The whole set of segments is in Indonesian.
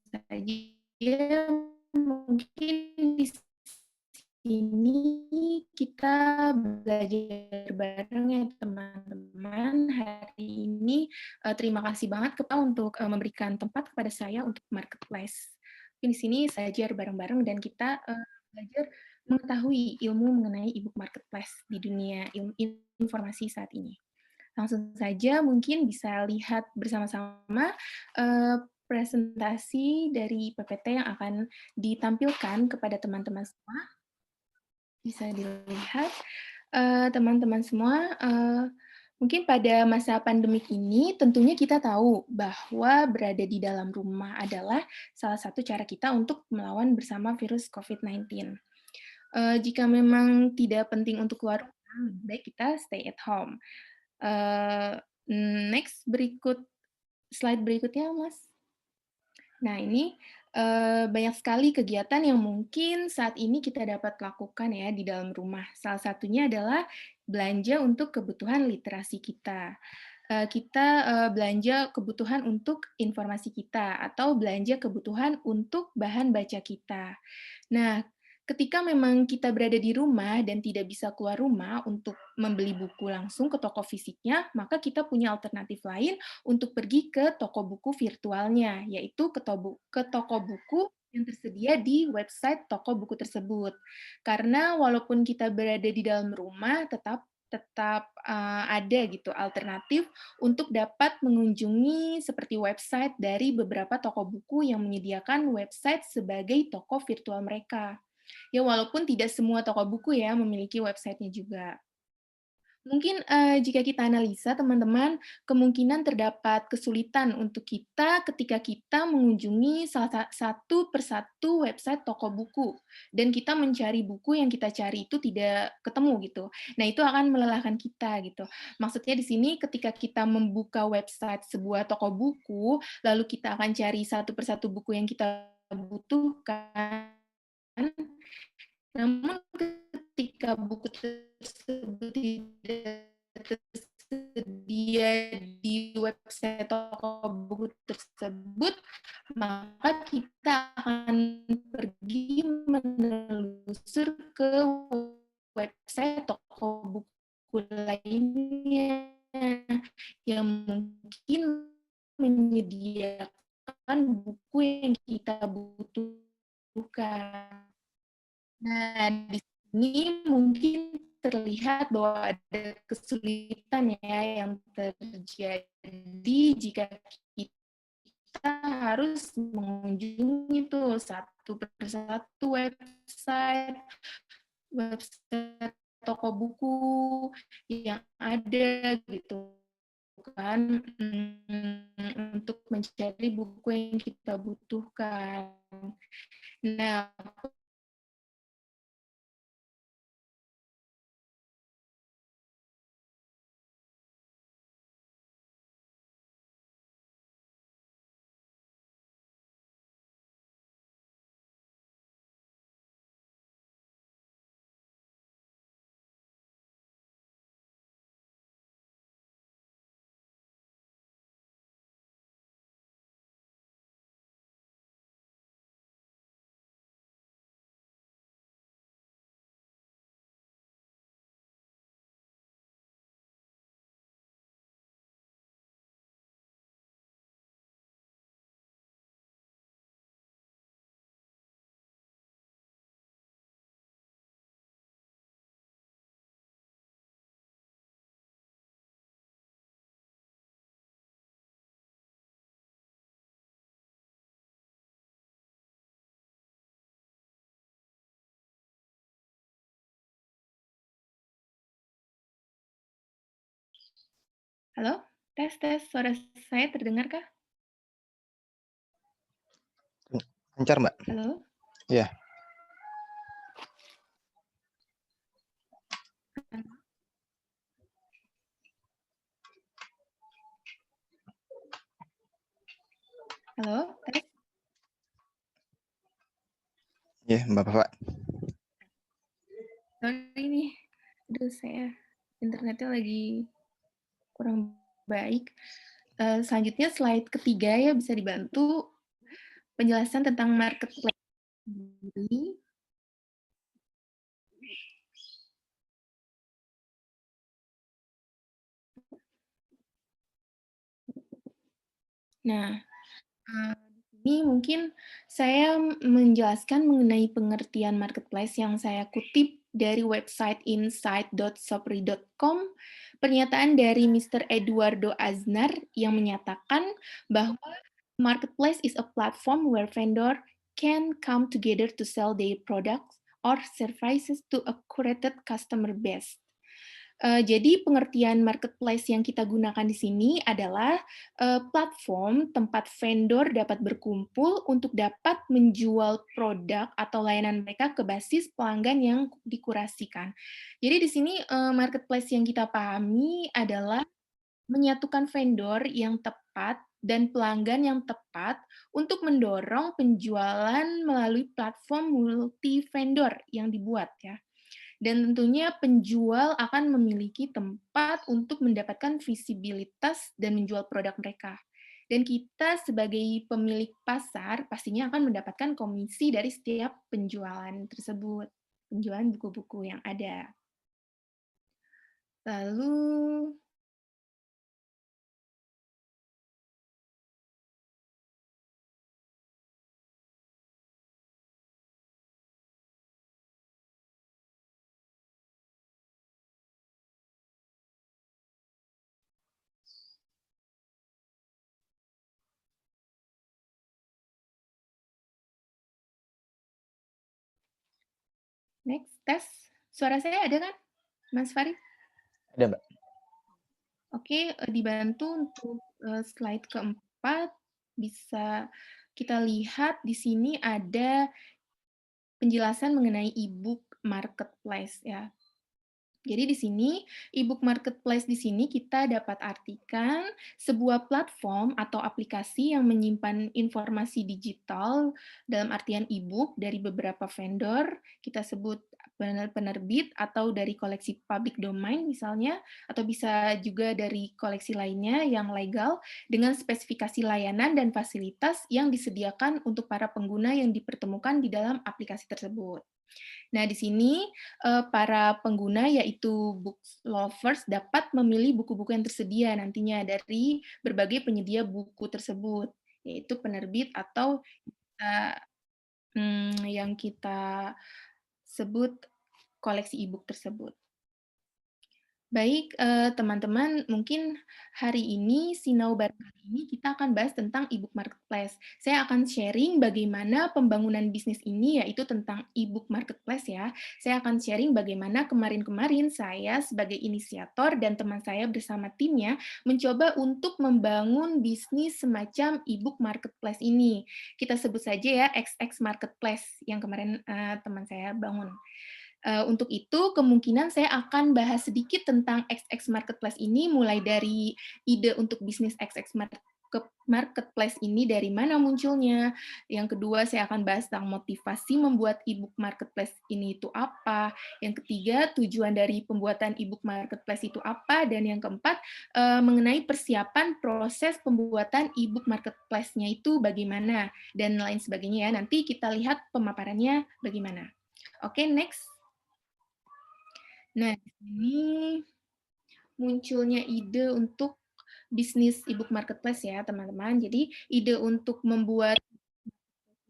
saja mungkin di sini kita belajar bareng ya teman-teman. Hari ini terima kasih banget Kak untuk memberikan tempat kepada saya untuk marketplace. Di sini saya belajar bareng-bareng dan kita belajar mengetahui ilmu mengenai e-book marketplace di dunia informasi saat ini. Langsung saja mungkin bisa lihat bersama-sama presentasi dari PPT yang akan ditampilkan kepada teman-teman semua. Bisa dilihat, teman-teman semua, mungkin pada masa pandemik ini tentunya kita tahu bahwa berada di dalam rumah adalah salah satu cara kita untuk melawan bersama virus COVID-19. Jika memang tidak penting untuk keluar rumah, lebih baik kita stay at home. Next, slide berikutnya, Mas. Nah, ini banyak sekali kegiatan yang mungkin saat ini kita dapat lakukan ya di dalam rumah. Salah satunya adalah belanja untuk kebutuhan literasi kita. Kita belanja kebutuhan untuk informasi kita atau belanja kebutuhan untuk bahan baca kita. Nah, ketika memang kita berada di rumah dan tidak bisa keluar rumah untuk membeli buku langsung ke toko fisiknya, maka kita punya alternatif lain untuk pergi ke toko buku virtualnya, yaitu ke toko buku yang tersedia di website toko buku tersebut. Karena walaupun kita berada di dalam rumah, tetap ada gitu alternatif untuk dapat mengunjungi seperti website dari beberapa toko buku yang menyediakan website sebagai toko virtual mereka. Ya walaupun tidak semua toko buku ya memiliki website-nya juga. Mungkin, jika kita analisa teman-teman, kemungkinan terdapat kesulitan untuk kita ketika kita mengunjungi satu persatu website toko buku, dan kita mencari buku yang kita cari itu tidak ketemu gitu. Nah, itu akan melelahkan kita gitu. Maksudnya di sini ketika kita membuka website sebuah toko buku, lalu kita akan cari satu persatu buku yang kita butuhkan, namun ketika buku tersebut tidak tersedia di website toko buku tersebut, maka kita akan pergi menelusur ke website toko buku lainnya yang mungkin menyediakan buku yang kita butuhkan. Nah, di sini mungkin terlihat bahwa ada kesulitan ya yang terjadi jika kita harus mengunjungi tuh satu persatu website toko buku yang ada gitu kan, untuk mencari buku yang kita butuhkan. Nah, halo? Tes tes, suara saya terdengarkah? Lancar, Mbak? Halo? Iya. Halo? Tes? Iya, Bapak. Sorry nih, aduh saya internetnya lagi kurang baik. Selanjutnya slide ketiga ya, bisa dibantu. penjelasan tentang marketplace sendiri. Nah, ini mungkin saya menjelaskan mengenai pengertian marketplace yang saya kutip dari website insight.sopri.com, pernyataan dari Mr. Eduardo Aznar yang menyatakan bahwa marketplace is a platform where vendor can come together to sell their products or services to a curated customer base. Jadi pengertian marketplace yang kita gunakan di sini adalah platform tempat vendor dapat berkumpul untuk dapat menjual produk atau layanan mereka ke basis pelanggan yang dikurasikan. Jadi di sini marketplace yang kita pahami adalah menyatukan vendor yang tepat dan pelanggan yang tepat untuk mendorong penjualan melalui platform multi vendor yang dibuat ya. Dan tentunya penjual akan memiliki tempat untuk mendapatkan visibilitas dan menjual produk mereka. Dan kita sebagai pemilik pasar pastinya akan mendapatkan komisi dari setiap penjualan tersebut, penjualan buku-buku yang ada. Lalu, next, tes. Suara saya ada kan, Mas Farid? Ada, Mbak. Oke, dibantu untuk slide keempat, bisa kita lihat di sini ada penjelasan mengenai e-book marketplace ya. Jadi di sini e-book marketplace di sini kita dapat artikan sebuah platform atau aplikasi yang menyimpan informasi digital dalam artian e-book dari beberapa vendor, kita sebut penerbit atau dari koleksi public domain misalnya, atau bisa juga dari koleksi lainnya yang legal dengan spesifikasi layanan dan fasilitas yang disediakan untuk para pengguna yang dipertemukan di dalam aplikasi tersebut. Nah, di sini para pengguna yaitu book lovers dapat memilih buku-buku yang tersedia nantinya dari berbagai penyedia buku tersebut, yaitu penerbit atau yang kita sebut koleksi e-book tersebut. Baik, teman-teman, mungkin hari ini, Sinau Bareng kali ini kita akan bahas tentang e-book marketplace. Saya akan sharing bagaimana pembangunan bisnis ini, yaitu tentang e-book marketplace ya. Saya akan sharing bagaimana kemarin-kemarin saya sebagai inisiator dan teman saya bersama timnya mencoba untuk membangun bisnis semacam e-book marketplace ini. Kita sebut saja ya XX Marketplace yang kemarin teman saya bangun. Untuk itu, kemungkinan saya akan bahas sedikit tentang XX Marketplace ini, mulai dari ide untuk bisnis XX Marketplace ini dari mana munculnya. Yang kedua, saya akan bahas tentang motivasi membuat e-book marketplace ini itu apa. Yang ketiga, tujuan dari pembuatan e-book marketplace itu apa. Dan yang keempat, mengenai persiapan proses pembuatan e-book marketplace-nya itu bagaimana, dan lain sebagainya ya. Nanti kita lihat pemaparannya bagaimana. Oke, next. Nah, di sini munculnya ide untuk bisnis e-book marketplace ya, teman-teman. Jadi, ide untuk membuat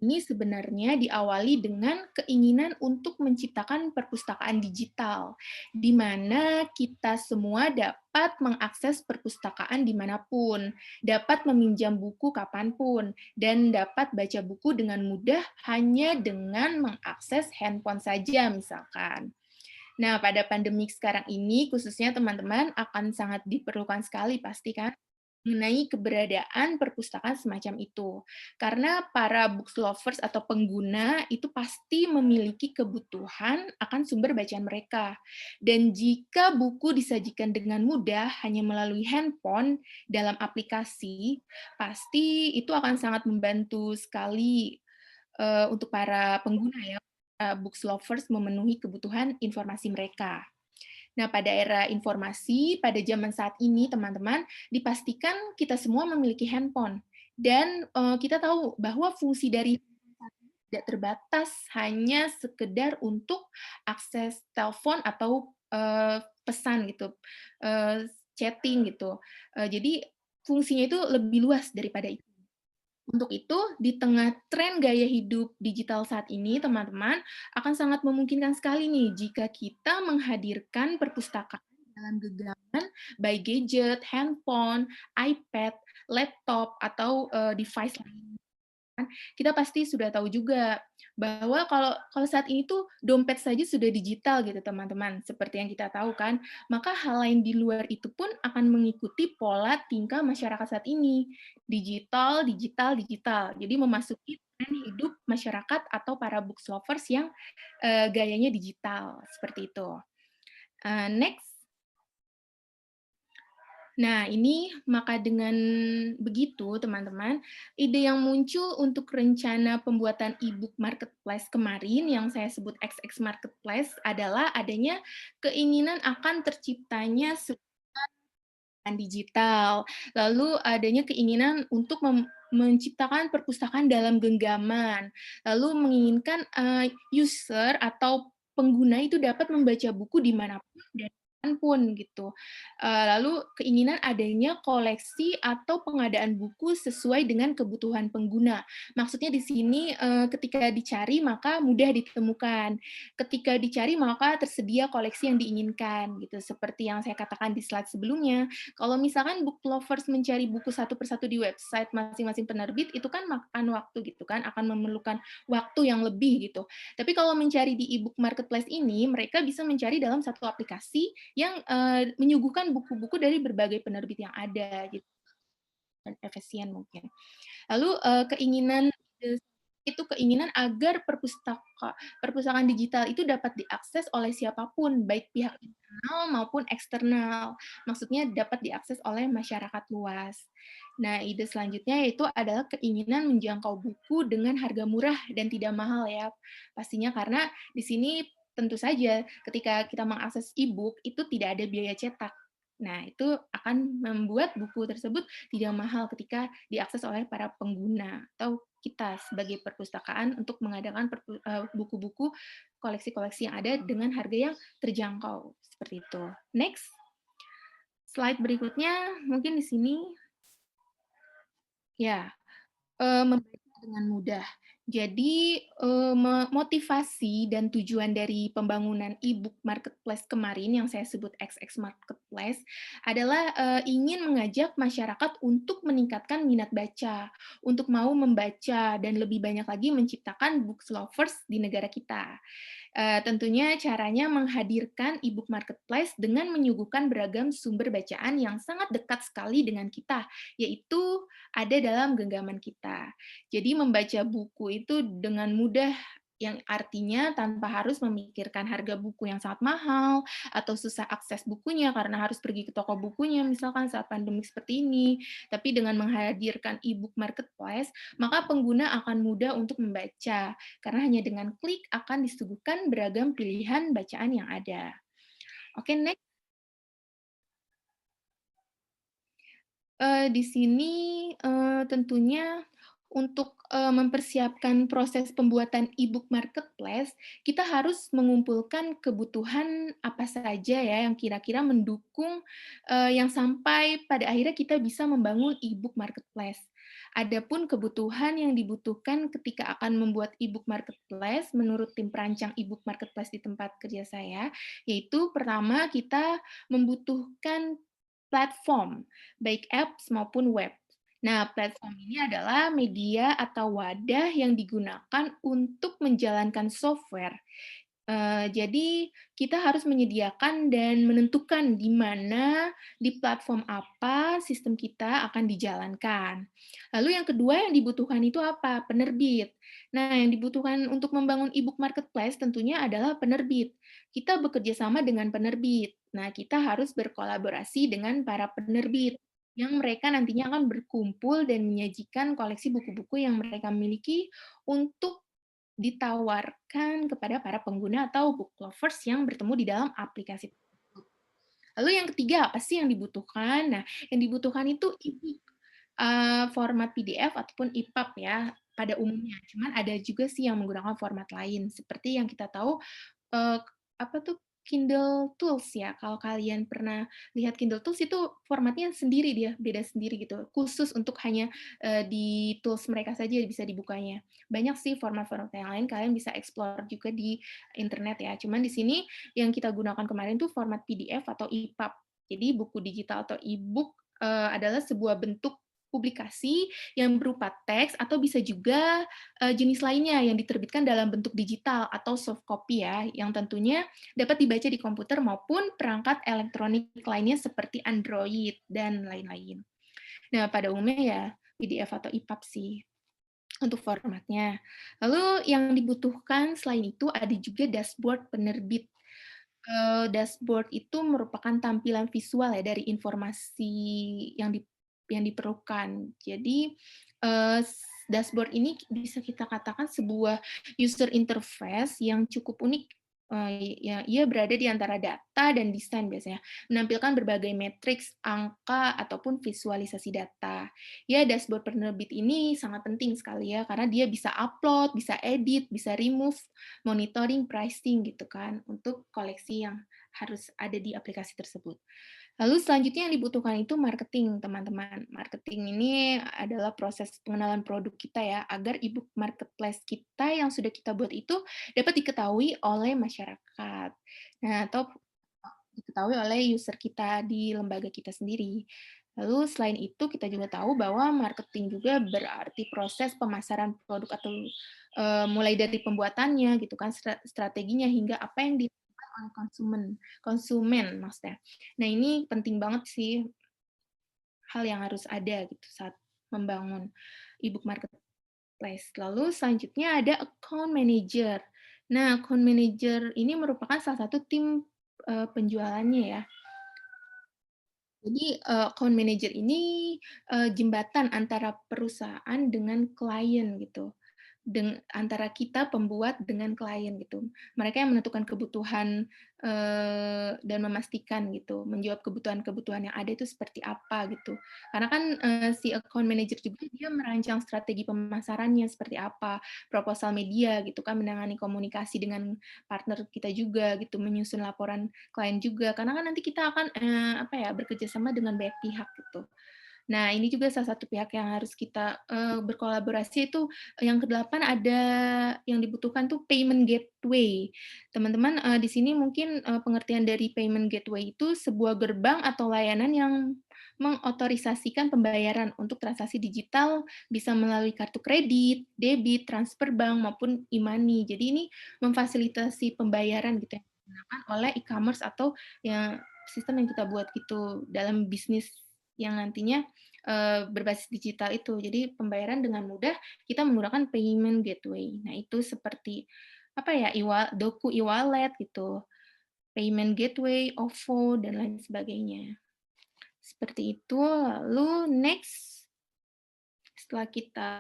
ini sebenarnya diawali dengan keinginan untuk menciptakan perpustakaan digital, di mana kita semua dapat mengakses perpustakaan dimanapun, dapat meminjam buku kapanpun, dan dapat baca buku dengan mudah hanya dengan mengakses handphone saja misalkan. Nah, pada pandemik sekarang ini, khususnya teman-teman akan sangat diperlukan sekali pasti kan, mengenai keberadaan perpustakaan semacam itu. Karena para books lovers atau pengguna itu pasti memiliki kebutuhan akan sumber bacaan mereka. Dan jika buku disajikan dengan mudah hanya melalui handphone dalam aplikasi, pasti itu akan sangat membantu sekali untuk para pengguna ya, books lovers memenuhi kebutuhan informasi mereka. Nah, pada era informasi, pada zaman saat ini, teman-teman, dipastikan kita semua memiliki handphone. Dan, kita tahu bahwa fungsi dari tidak terbatas hanya sekedar untuk akses telepon atau, pesan gitu, chatting gitu. Jadi fungsinya itu lebih luas daripada itu. Untuk itu, di tengah tren gaya hidup digital saat ini, teman-teman, akan sangat memungkinkan sekali nih jika kita menghadirkan perpustakaan dalam genggaman by gadget, handphone, iPad, laptop, atau device lain. Kita pasti sudah tahu juga bahwa kalau kalau saat ini tuh dompet saja sudah digital gitu teman-teman, seperti yang kita tahu kan, maka hal lain di luar itu pun akan mengikuti pola tingkah masyarakat saat ini. Digital, digital, digital. Jadi memasuki tren hidup masyarakat atau para books lovers yang gayanya digital, seperti itu. Next. Nah, ini maka dengan begitu, teman-teman, ide yang muncul untuk rencana pembuatan e-book marketplace kemarin yang saya sebut XX Marketplace adalah adanya keinginan akan terciptanya digital, lalu adanya keinginan untuk menciptakan perpustakaan dalam genggaman, lalu menginginkan, user atau pengguna itu dapat membaca buku di manapun dan kapanpun gitu. Lalu keinginan adanya koleksi atau pengadaan buku sesuai dengan kebutuhan pengguna. Maksudnya di sini, ketika dicari maka mudah ditemukan, ketika dicari maka tersedia koleksi yang diinginkan gitu, seperti yang saya katakan di slide sebelumnya. Kalau misalkan book lovers mencari buku satu persatu di website masing-masing penerbit, itu kan makan waktu gitu kan, akan memerlukan waktu yang lebih gitu. Tapi kalau mencari di e-book marketplace ini, mereka bisa mencari dalam satu aplikasi yang menyuguhkan buku-buku dari berbagai penerbit yang ada gitu, dan efisien mungkin. Lalu, keinginan itu keinginan agar perpustakaan digital itu dapat diakses oleh siapapun, baik pihak internal maupun eksternal. Maksudnya dapat diakses oleh masyarakat luas. Nah, ide selanjutnya yaitu adalah keinginan menjangkau buku dengan harga murah dan tidak mahal ya. Pastinya karena di sini tentu saja ketika kita mengakses e-book itu tidak ada biaya cetak. Nah, itu akan membuat buku tersebut tidak mahal ketika diakses oleh para pengguna atau kita sebagai perpustakaan untuk mengadakan buku-buku koleksi-koleksi yang ada dengan harga yang terjangkau, seperti itu. Next, slide berikutnya mungkin di sini. Ya, membaca dengan mudah. Jadi, motivasi dan tujuan dari pembangunan e-book marketplace kemarin yang saya sebut XX Marketplace adalah, ingin mengajak masyarakat untuk meningkatkan minat baca, untuk mau membaca dan lebih banyak lagi menciptakan books lovers di negara kita. Tentunya caranya menghadirkan e-book marketplace dengan menyuguhkan beragam sumber bacaan yang sangat dekat sekali dengan kita, yaitu ada dalam genggaman kita. Jadi membaca buku itu dengan mudah, yang artinya tanpa harus memikirkan harga buku yang sangat mahal, atau susah akses bukunya karena harus pergi ke toko bukunya misalkan saat pandemi seperti ini. Tapi dengan menghadirkan e-book marketplace, maka pengguna akan mudah untuk membaca, karena hanya dengan klik akan disuguhkan beragam pilihan bacaan yang ada. Oke, next. Di sini, tentunya untuk, mempersiapkan proses pembuatan e-book marketplace, kita harus mengumpulkan kebutuhan apa saja ya yang kira-kira mendukung, yang sampai pada akhirnya kita bisa membangun e-book marketplace. Adapun kebutuhan yang dibutuhkan ketika akan membuat e-book marketplace menurut tim perancang e-book marketplace di tempat kerja saya, yaitu pertama kita membutuhkan platform, baik apps maupun web. Nah, platform ini adalah media atau wadah yang digunakan untuk menjalankan software. Jadi kita harus menyediakan dan menentukan di mana, di platform apa sistem kita akan dijalankan. Lalu yang kedua yang dibutuhkan itu apa? Penerbit. Nah, yang dibutuhkan untuk membangun e-book marketplace tentunya adalah penerbit. Kita bekerja sama dengan penerbit. Nah, kita harus berkolaborasi dengan para penerbit yang mereka nantinya akan berkumpul dan menyajikan koleksi buku-buku yang mereka miliki untuk ditawarkan kepada para pengguna atau book lovers yang bertemu di dalam aplikasi tersebut. Lalu yang ketiga, apa sih yang dibutuhkan? Nah, yang dibutuhkan itu e-book. format PDF ataupun EPUB ya, pada umumnya. Cuman ada juga sih yang menggunakan format lain, seperti yang kita tahu, eee, apa tuh, Kindle Tools ya. Kalau kalian pernah lihat Kindle Tools itu formatnya sendiri dia, beda sendiri gitu, khusus untuk hanya, di tools mereka saja bisa dibukanya. Banyak sih format-format yang lain, kalian bisa explore juga di internet ya. Cuman di sini yang kita gunakan kemarin tuh format PDF atau EPUB. Jadi buku digital atau e-book, adalah sebuah bentuk publikasi yang berupa teks atau bisa juga, jenis lainnya yang diterbitkan dalam bentuk digital atau soft copy ya, yang tentunya dapat dibaca di komputer maupun perangkat elektronik lainnya seperti Android dan lain-lain. Nah, pada umumnya ya PDF atau EPUB sih untuk formatnya. Lalu yang dibutuhkan selain itu ada juga dashboard penerbit. Dashboard itu merupakan tampilan visual ya dari informasi yang diperlukan. Jadi, dashboard ini bisa kita katakan sebuah user interface yang cukup unik, ya ia berada di antara data dan desain biasanya, menampilkan berbagai matriks, angka, ataupun visualisasi data. Ya, dashboard penerbit ini sangat penting sekali ya, karena dia bisa upload, bisa edit, bisa remove, monitoring, pricing gitu kan, untuk koleksi yang harus ada di aplikasi tersebut. Lalu selanjutnya yang dibutuhkan itu marketing, teman-teman. Marketing ini adalah proses pengenalan produk kita ya, agar e-book marketplace kita yang sudah kita buat itu dapat diketahui oleh masyarakat. Nah, atau diketahui oleh user kita di lembaga kita sendiri. Lalu selain itu kita juga tahu bahwa marketing juga berarti proses pemasaran produk atau mulai dari pembuatannya gitu kan, strateginya hingga apa yang dilakukan oleh konsumen konsumen maksudnya. Nah, ini penting banget sih hal yang harus ada gitu saat membangun e-book marketplace. Lalu selanjutnya ada account manager. Nah, account manager ini merupakan salah satu tim, penjualannya ya. Jadi, account manager ini, jembatan antara perusahaan dengan klien gitu, antara kita pembuat dengan klien gitu. Mereka yang menentukan kebutuhan, dan memastikan gitu, menjawab kebutuhan-kebutuhan yang ada itu seperti apa gitu. Karena kan, si account manager juga dia merancang strategi pemasarannya seperti apa, proposal media gitu kan, menangani komunikasi dengan partner kita juga gitu, menyusun laporan klien juga, karena kan nanti kita akan, apa ya, bekerja sama dengan banyak pihak gitu. Nah, ini juga salah satu pihak yang harus kita, berkolaborasi itu yang kedelapan ada yang dibutuhkan tuh payment gateway. Teman-teman, di sini mungkin, pengertian dari payment gateway itu sebuah gerbang atau layanan yang mengotorisasikan pembayaran untuk transaksi digital, bisa melalui kartu kredit, debit, transfer bank, maupun e-money. Jadi ini memfasilitasi pembayaran gitu yang digunakan oleh e-commerce atau yang sistem yang kita buat gitu dalam bisnis yang nantinya berbasis digital itu. Jadi pembayaran dengan mudah kita menggunakan payment gateway. Nah, itu seperti apa ya, Doku e-wallet gitu, payment gateway, OVO, dan lain sebagainya. Seperti itu. Lalu next, setelah kita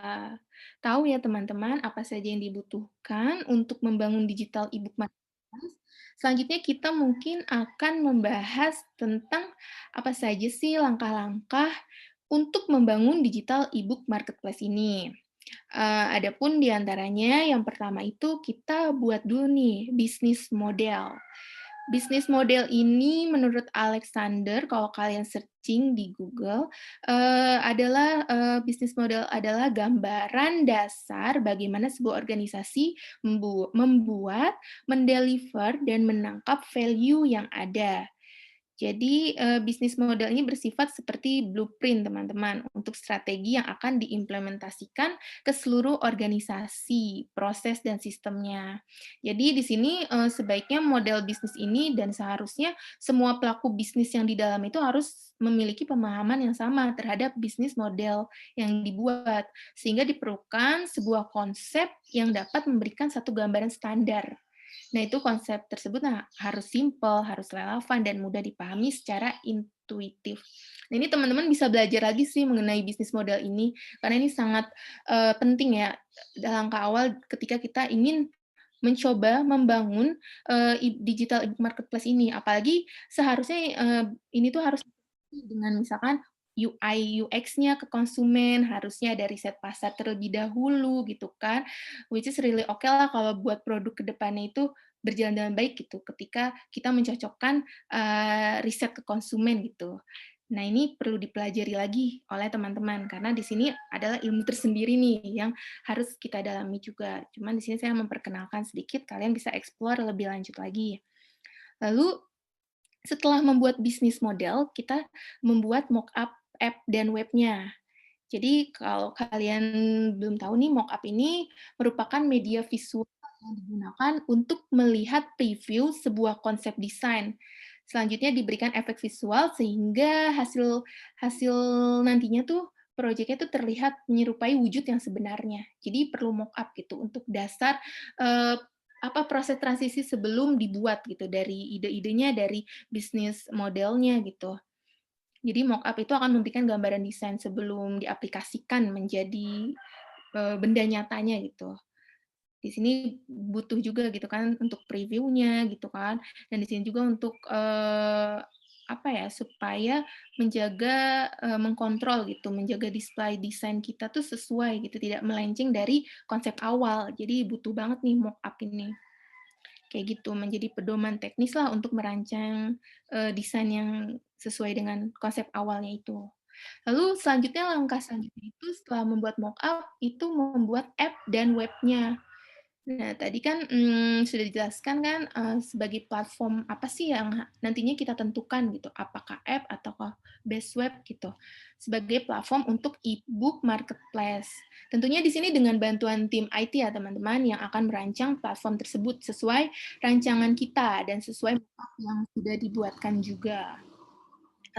tahu ya teman-teman apa saja yang dibutuhkan untuk membangun digital e-book marketplace, selanjutnya kita mungkin akan membahas tentang apa saja sih langkah-langkah untuk membangun digital e-book marketplace ini. Adapun di antaranya yang pertama itu kita buat dulu nih bisnis model. Bisnis model ini menurut Alexander, kalau kalian searching di Google, adalah, bisnis model adalah gambaran dasar bagaimana sebuah organisasi membuat, mendeliver, dan menangkap value yang ada. Jadi, bisnis model ini bersifat seperti blueprint, teman-teman, untuk strategi yang akan diimplementasikan ke seluruh organisasi, proses, dan sistemnya. Jadi di sini, sebaiknya model bisnis ini dan seharusnya semua pelaku bisnis yang di dalam itu harus memiliki pemahaman yang sama terhadap bisnis model yang dibuat, sehingga diperlukan sebuah konsep yang dapat memberikan satu gambaran standar. Nah, itu konsep tersebut harus simple, harus relevan, dan mudah dipahami secara intuitif. Nah, ini teman-teman bisa belajar lagi sih mengenai bisnis model ini, karena ini sangat penting ya, dalam langkah awal ketika kita ingin mencoba membangun digital marketplace ini. Apalagi seharusnya ini tuh harus dengan misalkan UI UX-nya ke konsumen, harusnya ada riset pasar terlebih dahulu gitu kan, which is really oke lah kalau buat produk ke depannya itu berjalan dengan baik gitu, ketika kita mencocokkan, riset ke konsumen gitu. Nah, ini perlu dipelajari lagi oleh teman-teman, karena di sini adalah ilmu tersendiri nih yang harus kita dalami juga. Cuman di sini saya memperkenalkan sedikit, kalian bisa explore lebih lanjut lagi. Lalu setelah membuat bisnis model, kita membuat mockup app dan webnya. Jadi kalau kalian belum tahu nih, mockup ini merupakan media visual yang digunakan untuk melihat preview sebuah konsep desain. Selanjutnya diberikan efek visual sehingga hasil hasil nantinya tuh proyeknya tuh terlihat menyerupai wujud yang sebenarnya. Jadi perlu mockup gitu untuk dasar proses transisi sebelum dibuat gitu, dari ide-idenya, dari bisnis modelnya gitu. Jadi mockup itu akan memberikan gambaran desain sebelum diaplikasikan menjadi, benda nyatanya gitu. Di sini butuh juga gitu kan untuk preview-nya gitu kan, dan di sini juga untuk, supaya menjaga, mengkontrol gitu, menjaga display desain kita tuh sesuai gitu, tidak melenceng dari konsep awal. Jadi butuh banget nih mockup ini. Kayak gitu, menjadi pedoman teknis lah untuk merancang, desain yang sesuai dengan konsep awalnya itu. Lalu selanjutnya, langkah selanjutnya itu setelah membuat mockup, itu membuat app dan webnya. Nah, tadi kan, sudah dijelaskan kan, sebagai platform apa sih yang nantinya kita tentukan gitu, apakah app ataukah base web gitu, sebagai platform untuk e-book marketplace. Tentunya di sini dengan bantuan tim IT ya teman-teman, yang akan merancang platform tersebut sesuai rancangan kita dan sesuai yang sudah dibuatkan juga.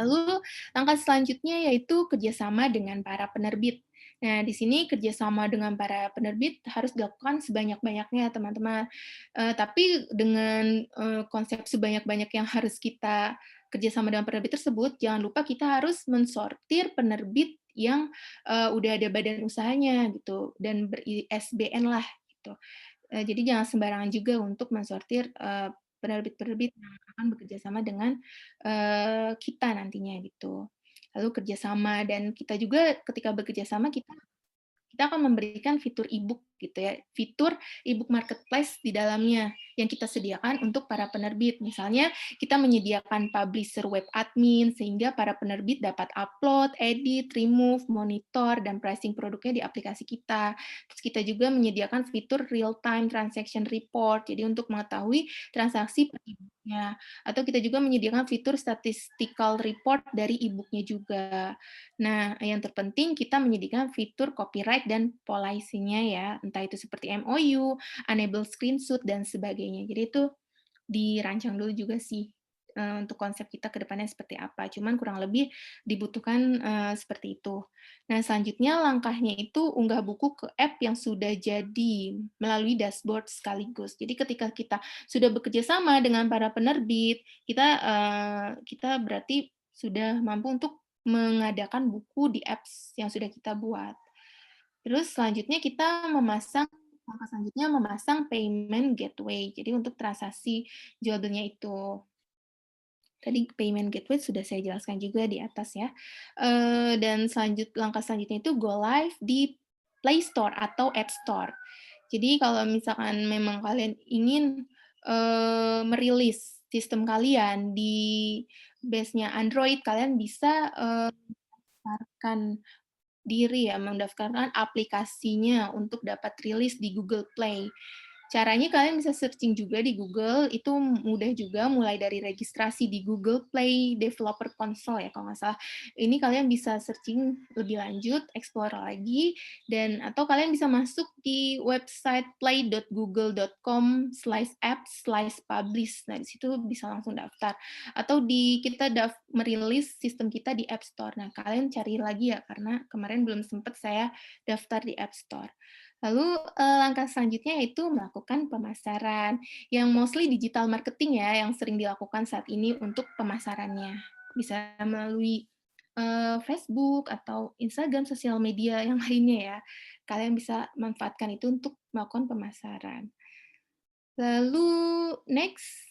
Lalu langkah selanjutnya yaitu kerjasama dengan para penerbit. Nah, di sini kerjasama dengan para penerbit harus dilakukan sebanyak-banyaknya, teman-teman. Tapi dengan konsep sebanyak-banyak yang harus kita kerjasama dengan penerbit tersebut, jangan lupa kita harus mensortir penerbit yang udah ada badan usahanya gitu dan ber-ISBN lah gitu. Jadi jangan sembarangan juga untuk mensortir penerbit-penerbit yang akan bekerja sama dengan kita nantinya gitu. Lalu kerjasama dan kita juga ketika bekerja sama kita akan memberikan fitur e-book gitu ya, fitur e-book marketplace di dalamnya yang kita sediakan untuk para penerbit. Misalnya kita menyediakan publisher web admin sehingga para penerbit dapat upload, edit, remove, monitor, dan pricing produknya di aplikasi kita. Terus kita juga menyediakan fitur real time transaction report, jadi untuk mengetahui transaksi per e-booknya. Atau kita juga menyediakan fitur statistical report dari e-booknya juga. Nah, yang terpenting kita menyediakan fitur copyright dan policy-nya ya, entah itu seperti MOU, enable screenshot, dan sebagainya. Jadi itu dirancang dulu juga sih, untuk konsep kita ke depannya seperti apa, cuman kurang lebih dibutuhkan, seperti itu. Nah, selanjutnya langkahnya itu unggah buku ke app yang sudah jadi melalui dashboard sekaligus. Jadi ketika kita sudah bekerja sama dengan para penerbit, kita berarti sudah mampu untuk mengadakan buku di apps yang sudah kita buat. Terus selanjutnya kita langkah selanjutnya memasang payment gateway. Jadi untuk transaksi jual belinya itu. Tadi payment gateway sudah saya jelaskan juga di atas ya. Dan langkah selanjutnya itu go live di Play Store atau App Store. Jadi kalau misalkan memang kalian ingin, merilis sistem kalian di base-nya Android, kalian bisa, mendaftarkan mendaftarkan aplikasinya untuk dapat rilis di Google Play. Caranya kalian bisa searching juga di Google, itu mudah juga mulai dari registrasi di Google Play Developer Console ya kalau nggak salah. Ini kalian bisa searching lebih lanjut, explore lagi, dan atau kalian bisa masuk di website play.google.com/app/publish. Nah, di situ bisa langsung daftar. Atau kita merilis sistem kita di App Store. Nah, kalian cari lagi ya, karena kemarin belum sempat saya daftar di App Store. Lalu, langkah selanjutnya yaitu melakukan pemasaran, yang mostly digital marketing ya, yang sering dilakukan saat ini untuk pemasarannya. Bisa melalui, Facebook atau Instagram, sosial media yang lainnya ya. Kalian bisa manfaatkan itu untuk melakukan pemasaran. Lalu next,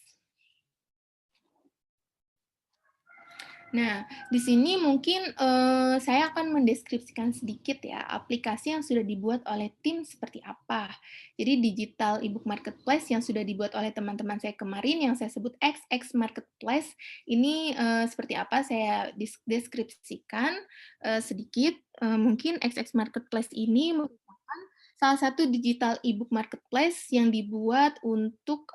Nah, di sini mungkin, saya akan mendeskripsikan sedikit ya, aplikasi yang sudah dibuat oleh tim seperti apa. Jadi digital e-book marketplace yang sudah dibuat oleh teman-teman saya kemarin yang saya sebut XX Marketplace, ini, seperti apa saya deskripsikan, sedikit. Mungkin XX Marketplace ini merupakan salah satu digital e-book marketplace yang dibuat untuk,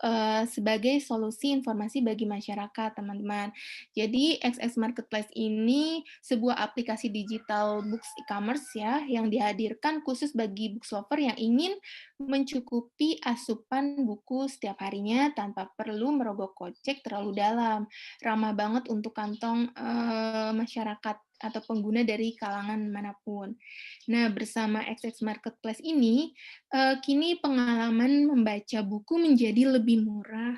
sebagai solusi informasi bagi masyarakat, teman-teman. Jadi XX Marketplace ini sebuah aplikasi digital books e-commerce ya, yang dihadirkan khusus bagi books lover yang ingin mencukupi asupan buku setiap harinya tanpa perlu merogoh kocek terlalu dalam. Ramah banget untuk kantong, masyarakat atau pengguna dari kalangan manapun. Nah, bersama XX Marketplace ini, kini pengalaman membaca buku menjadi lebih murah,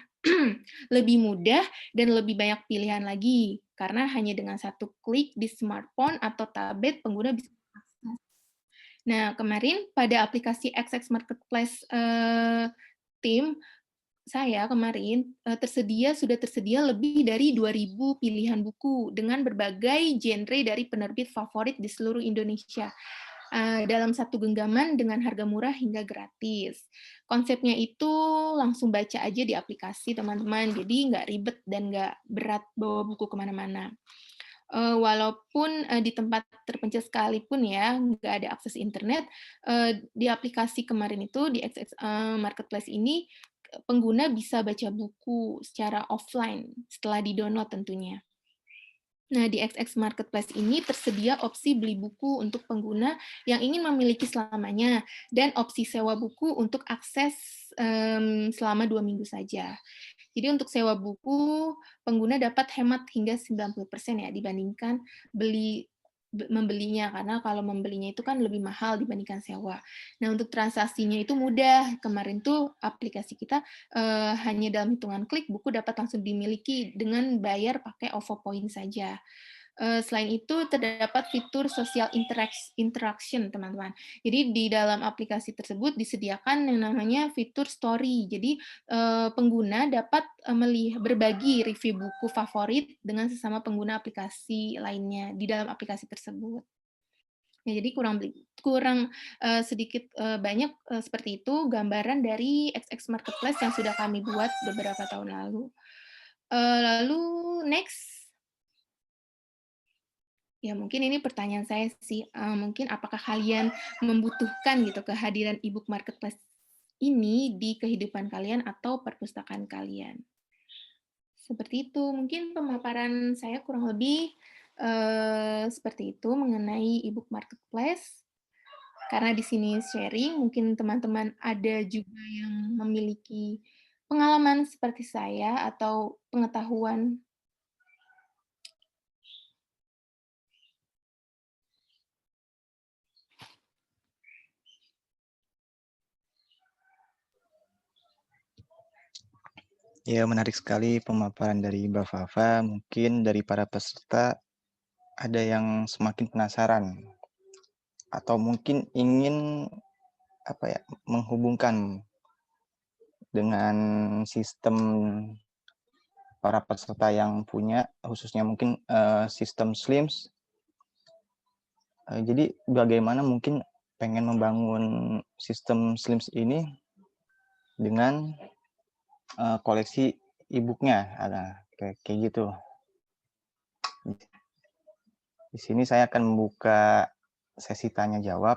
lebih mudah, dan lebih banyak pilihan lagi, karena hanya dengan satu klik di smartphone atau tablet pengguna bisa mengakses. Nah, kemarin pada aplikasi XX Marketplace, tim saya kemarin, sudah tersedia lebih dari 2.000 pilihan buku dengan berbagai genre dari penerbit favorit di seluruh Indonesia, dalam satu genggaman dengan harga murah hingga gratis. Konsepnya itu langsung baca aja di aplikasi, teman-teman, jadi nggak ribet dan nggak berat bawa buku kemana-mana. Walaupun, di tempat terpencil sekalipun ya, nggak ada akses internet, di aplikasi kemarin itu, di XX, Marketplace ini, pengguna bisa baca buku secara offline setelah di-download tentunya. Nah, di XX Marketplace ini tersedia opsi beli buku untuk pengguna yang ingin memiliki selamanya, dan opsi sewa buku untuk akses, selama 2 minggu saja. Jadi untuk sewa buku, pengguna dapat hemat hingga 90% ya dibandingkan membelinya, karena kalau membelinya itu kan lebih mahal dibandingkan sewa. Nah, untuk transaksinya itu mudah. Kemarin tuh aplikasi kita, hanya dalam hitungan klik buku dapat langsung dimiliki dengan bayar pakai OVO Point saja. Selain itu terdapat fitur social interaction, teman-teman. Jadi di dalam aplikasi tersebut disediakan yang namanya fitur story. Jadi, pengguna dapat, berbagi review buku favorit dengan sesama pengguna aplikasi lainnya di dalam aplikasi tersebut. Ya, jadi kurang, sedikit, banyak, seperti itu gambaran dari XX Marketplace yang sudah kami buat beberapa tahun lalu. Lalu next. Ya, mungkin ini pertanyaan saya sih, mungkin apakah kalian membutuhkan gitu kehadiran e-book marketplace ini di kehidupan kalian atau perpustakaan kalian? Seperti itu, mungkin pemaparan saya kurang lebih, seperti itu mengenai e-book marketplace. Karena di sini sharing, mungkin teman-teman ada juga yang memiliki pengalaman seperti saya atau pengetahuan. Ya, menarik sekali pemaparan dari Mbak Fafa. Mungkin dari para peserta ada yang semakin penasaran atau mungkin ingin menghubungkan dengan sistem para peserta yang punya, khususnya mungkin sistem SLIMS. Jadi bagaimana mungkin pengen membangun sistem SLIMS ini dengan koleksi e-booknya, kayak gitu. Di sini saya akan membuka sesi tanya jawab.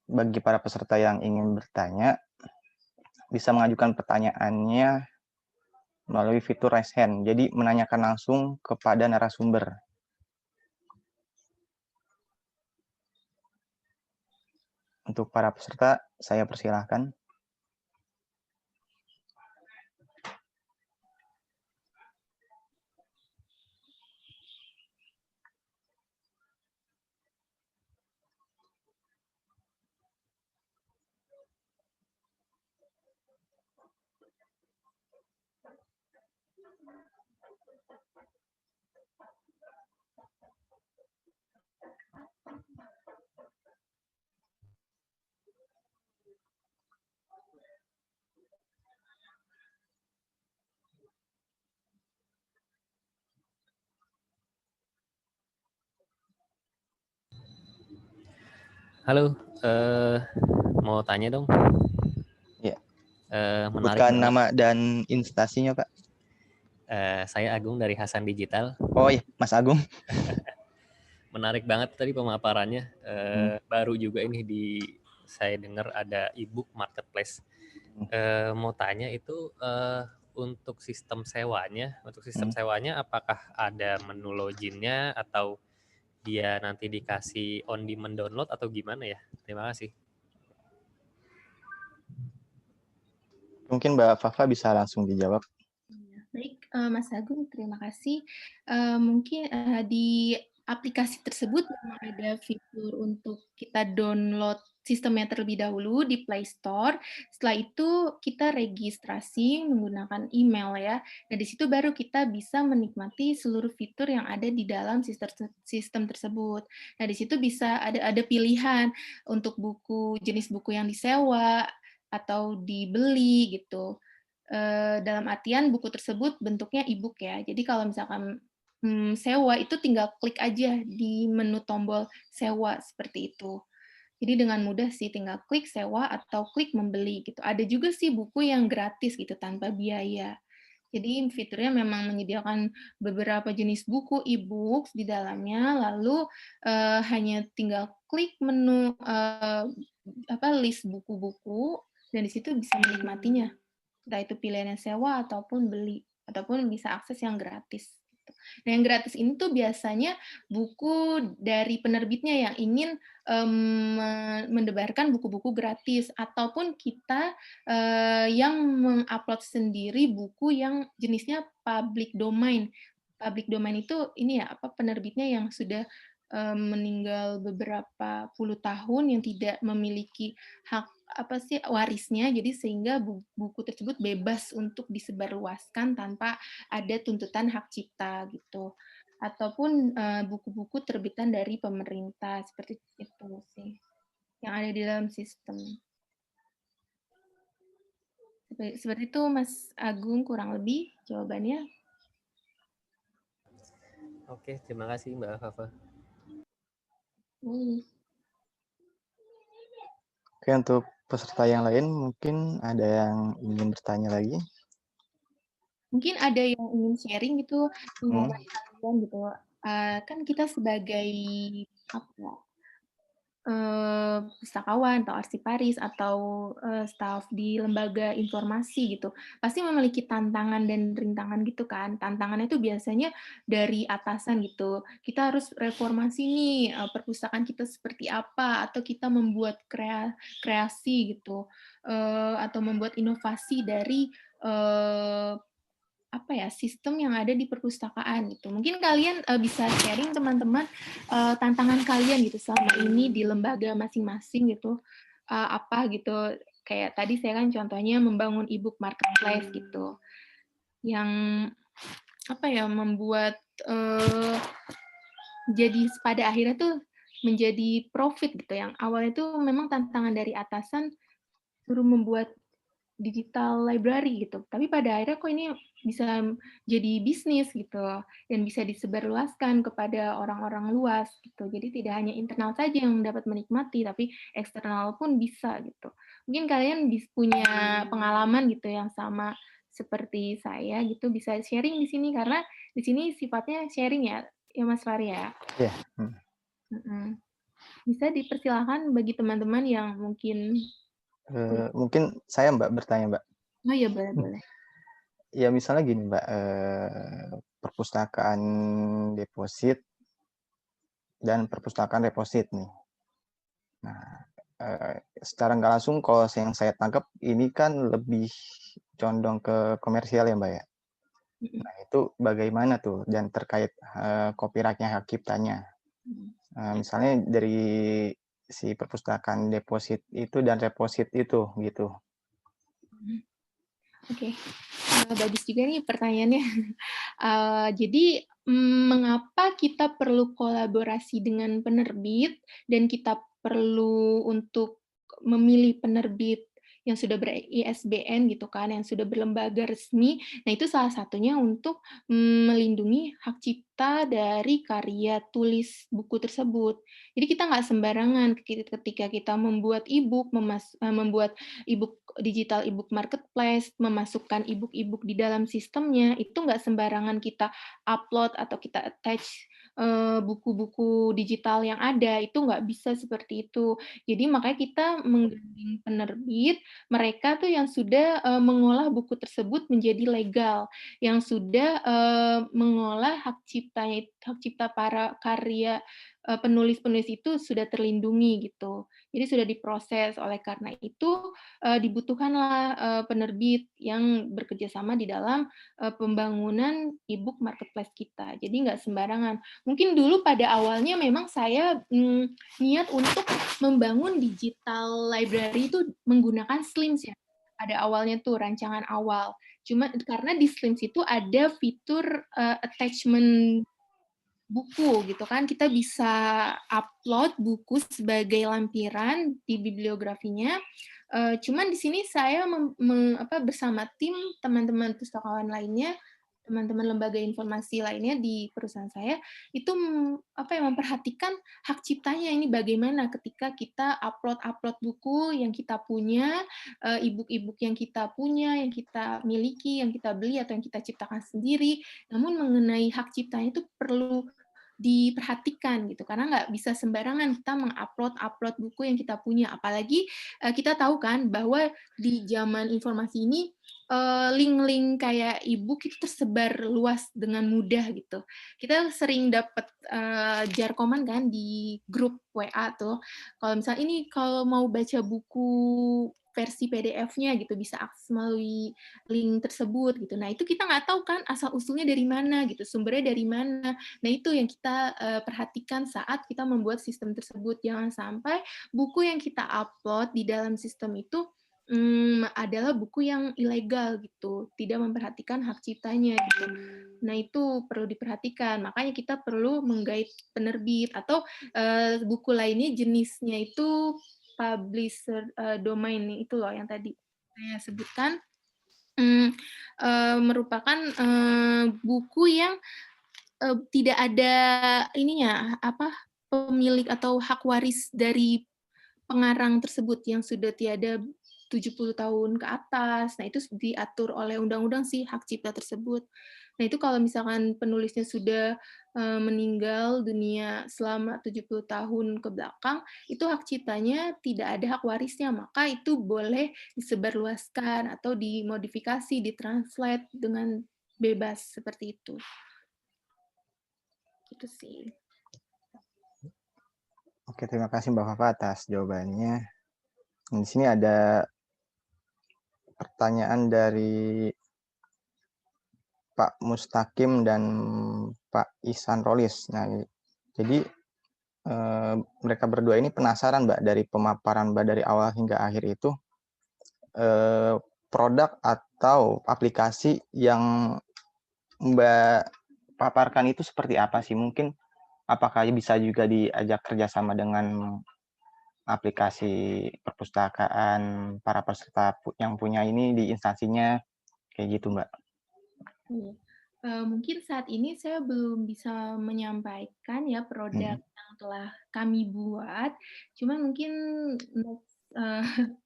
Bagi para peserta yang ingin bertanya, bisa mengajukan pertanyaannya melalui fitur raise hand. Jadi menanyakan langsung kepada narasumber. Untuk para peserta, saya persilahkan. Halo, mau tanya dong. Ya, Menarik sebutkan banget. nama dan instansinya, Pak. Saya Agung dari Hasan Digital. Oh iya, Mas Agung. Menarik banget tadi pemaparannya. Hmm. Baru juga ini saya dengar ada e-book marketplace. Mau tanya itu untuk sistem sewanya apakah ada menu loginnya atau dia nanti dikasih on demand download atau gimana ya? Terima kasih. Mungkin Mbak Fafa bisa langsung dijawab. Baik, Mas Agung, terima kasih. Mungkin di aplikasi tersebut memang ada fitur untuk kita download sistemnya terlebih dahulu di Play Store. Setelah itu kita registrasi menggunakan email ya. Dan di situ baru kita bisa menikmati seluruh fitur yang ada di dalam sistem tersebut. Nah, di situ bisa ada pilihan untuk jenis buku yang disewa atau dibeli gitu. Dalam artian buku tersebut bentuknya e-book ya. Jadi kalau misalkan sewa itu tinggal klik aja di menu tombol sewa seperti itu. Jadi dengan mudah sih tinggal klik sewa atau klik membeli gitu. Ada juga sih buku yang gratis gitu tanpa biaya. Jadi fiturnya memang menyediakan beberapa jenis buku e-books di dalamnya, lalu hanya tinggal klik menu list buku-buku dan di situ bisa menikmatinya. Entah itu pilihannya sewa ataupun beli, ataupun bisa akses yang gratis. Gitu. Nah, yang gratis ini tuh biasanya buku dari penerbitnya yang ingin mendebarkan buku-buku gratis, ataupun kita yang mengupload sendiri buku yang jenisnya public domain. Public domain itu ini ya, penerbitnya yang sudah meninggal beberapa puluh tahun yang tidak memiliki hak warisnya, jadi sehingga buku tersebut bebas untuk disebarluaskan tanpa ada tuntutan hak cipta gitu. Ataupun buku-buku terbitan dari pemerintah seperti itu sih yang ada di dalam sistem. Seperti itu Mas Agung kurang lebih jawabannya. Oke, terima kasih Mbak Fafa. Oke, untuk peserta yang lain mungkin ada yang ingin bertanya lagi. Mungkin ada yang ingin sharing gitu pengalaman kalian gitu. Kan kita sebagai pustakawan atau arsiparis atau staf di lembaga informasi gitu, pasti memiliki tantangan dan rintangan gitu kan. Tantangannya itu biasanya dari atasan gitu. Kita harus reformasi nih perpustakaan kita seperti apa, atau kita membuat kreasi gitu, atau membuat inovasi dari sistem yang ada di perpustakaan gitu. Mungkin kalian bisa sharing teman-teman tantangan kalian gitu selama ini di lembaga masing-masing gitu. Apa gitu, kayak tadi saya kan contohnya membangun e-book marketplace gitu. Yang membuat jadi pada akhirnya tuh menjadi profit gitu. Yang awalnya tuh memang tantangan dari atasan suruh membuat digital library gitu. Tapi pada akhirnya kok ini bisa jadi bisnis gitu dan bisa disebarluaskan kepada orang-orang luas gitu. Jadi tidak hanya internal saja yang dapat menikmati, tapi eksternal pun bisa gitu. Mungkin kalian punya pengalaman gitu yang sama seperti saya gitu, bisa sharing di sini karena di sini sifatnya sharing ya, ya Mas Fahri ya. Iya. Bisa dipersilakan bagi teman-teman yang mungkin Mungkin saya Mbak bertanya Mbak. oh ya boleh. Ya misalnya gini Mbak, perpustakaan deposit dan perpustakaan deposit nih. Nah, secara nggak langsung kalau yang saya tangkap ini kan lebih condong ke komersial ya Mbak ya. Nah itu bagaimana tuh dan terkait copyright-nya, hak ciptanya. Misalnya dari si perpustakaan deposit itu dan reposit itu gitu. Oke, bagus juga nih pertanyaannya. Jadi, mengapa kita perlu kolaborasi dengan penerbit dan kita perlu untuk memilih penerbit yang sudah ber-ISBN gitu kan, yang sudah berlembaga resmi. Nah, itu salah satunya untuk melindungi hak cipta dari karya tulis buku tersebut. Jadi kita nggak sembarangan ketika kita membuat e-book, membuat e-book digital e-book marketplace, memasukkan e-book di dalam sistemnya, itu nggak sembarangan kita upload atau kita attach buku-buku digital yang ada, itu nggak bisa seperti itu. Jadi makanya kita menggandeng penerbit, mereka tuh yang sudah mengolah buku tersebut menjadi legal, yang sudah mengolah hak cipta para karya penulis-penulis itu sudah terlindungi gitu. Jadi sudah diproses. Oleh karena itu dibutuhkanlah penerbit yang bekerja sama di dalam pembangunan e-book marketplace kita. Jadi nggak sembarangan. Mungkin dulu pada awalnya memang saya niat untuk membangun digital library itu menggunakan Slims ya. Pada awalnya tuh rancangan awal. Cuma karena di Slims itu ada fitur attachment buku gitu kan, kita bisa upload buku sebagai lampiran di bibliografinya. Cuman di sini saya bersama tim teman-teman pustakawan lainnya, teman-teman lembaga informasi lainnya di perusahaan saya, itu memperhatikan hak ciptanya ini bagaimana ketika kita upload buku yang kita punya, e-book yang kita punya, yang kita miliki, yang kita beli atau yang kita ciptakan sendiri. Namun mengenai hak ciptanya itu perlu diperhatikan gitu, karena nggak bisa sembarangan kita mengupload buku yang kita punya. Apalagi kita tahu kan bahwa di zaman informasi ini link-link kayak e-book itu tersebar luas dengan mudah gitu. Kita sering dapat jarkoman kan di grup WA tuh, kalau misalnya ini kalau mau baca buku versi PDF-nya gitu bisa akses melalui link tersebut gitu. Nah itu kita nggak tahu kan asal usulnya dari mana gitu, sumbernya dari mana. Nah itu yang kita perhatikan saat kita membuat sistem tersebut. Jangan sampai buku yang kita upload di dalam sistem itu adalah buku yang ilegal gitu, tidak memperhatikan hak ciptanya gitu. Nah itu perlu diperhatikan, makanya kita perlu menggait penerbit atau buku lainnya jenisnya itu publisher domain itu loh yang tadi saya sebutkan, merupakan buku yang tidak ada ininya pemilik atau hak waris dari pengarang tersebut yang sudah tiada 70 tahun ke atas. Nah, itu diatur oleh undang-undang sih hak cipta tersebut. Nah, itu kalau misalkan penulisnya sudah meninggal dunia selama 70 tahun ke belakang, itu hak ciptanya tidak ada hak warisnya, maka itu boleh disebarluaskan atau dimodifikasi, ditranslate dengan bebas seperti itu. Itu sih. Oke, terima kasih Mbak Fafa atas jawabannya. Di sini ada pertanyaan dari Pak Mustaqim dan Pak Ihsan Rolis. Nah, jadi mereka berdua ini penasaran Mbak dari pemaparan Mbak dari awal hingga akhir itu produk atau aplikasi yang Mbak paparkan itu seperti apa sih? Mungkin apakah bisa juga diajak kerjasama dengan aplikasi perpustakaan para peserta yang punya ini di instansinya kayak gitu Mbak? Iya. Mungkin saat ini saya belum bisa menyampaikan ya produk yang telah kami buat, cuman mungkin next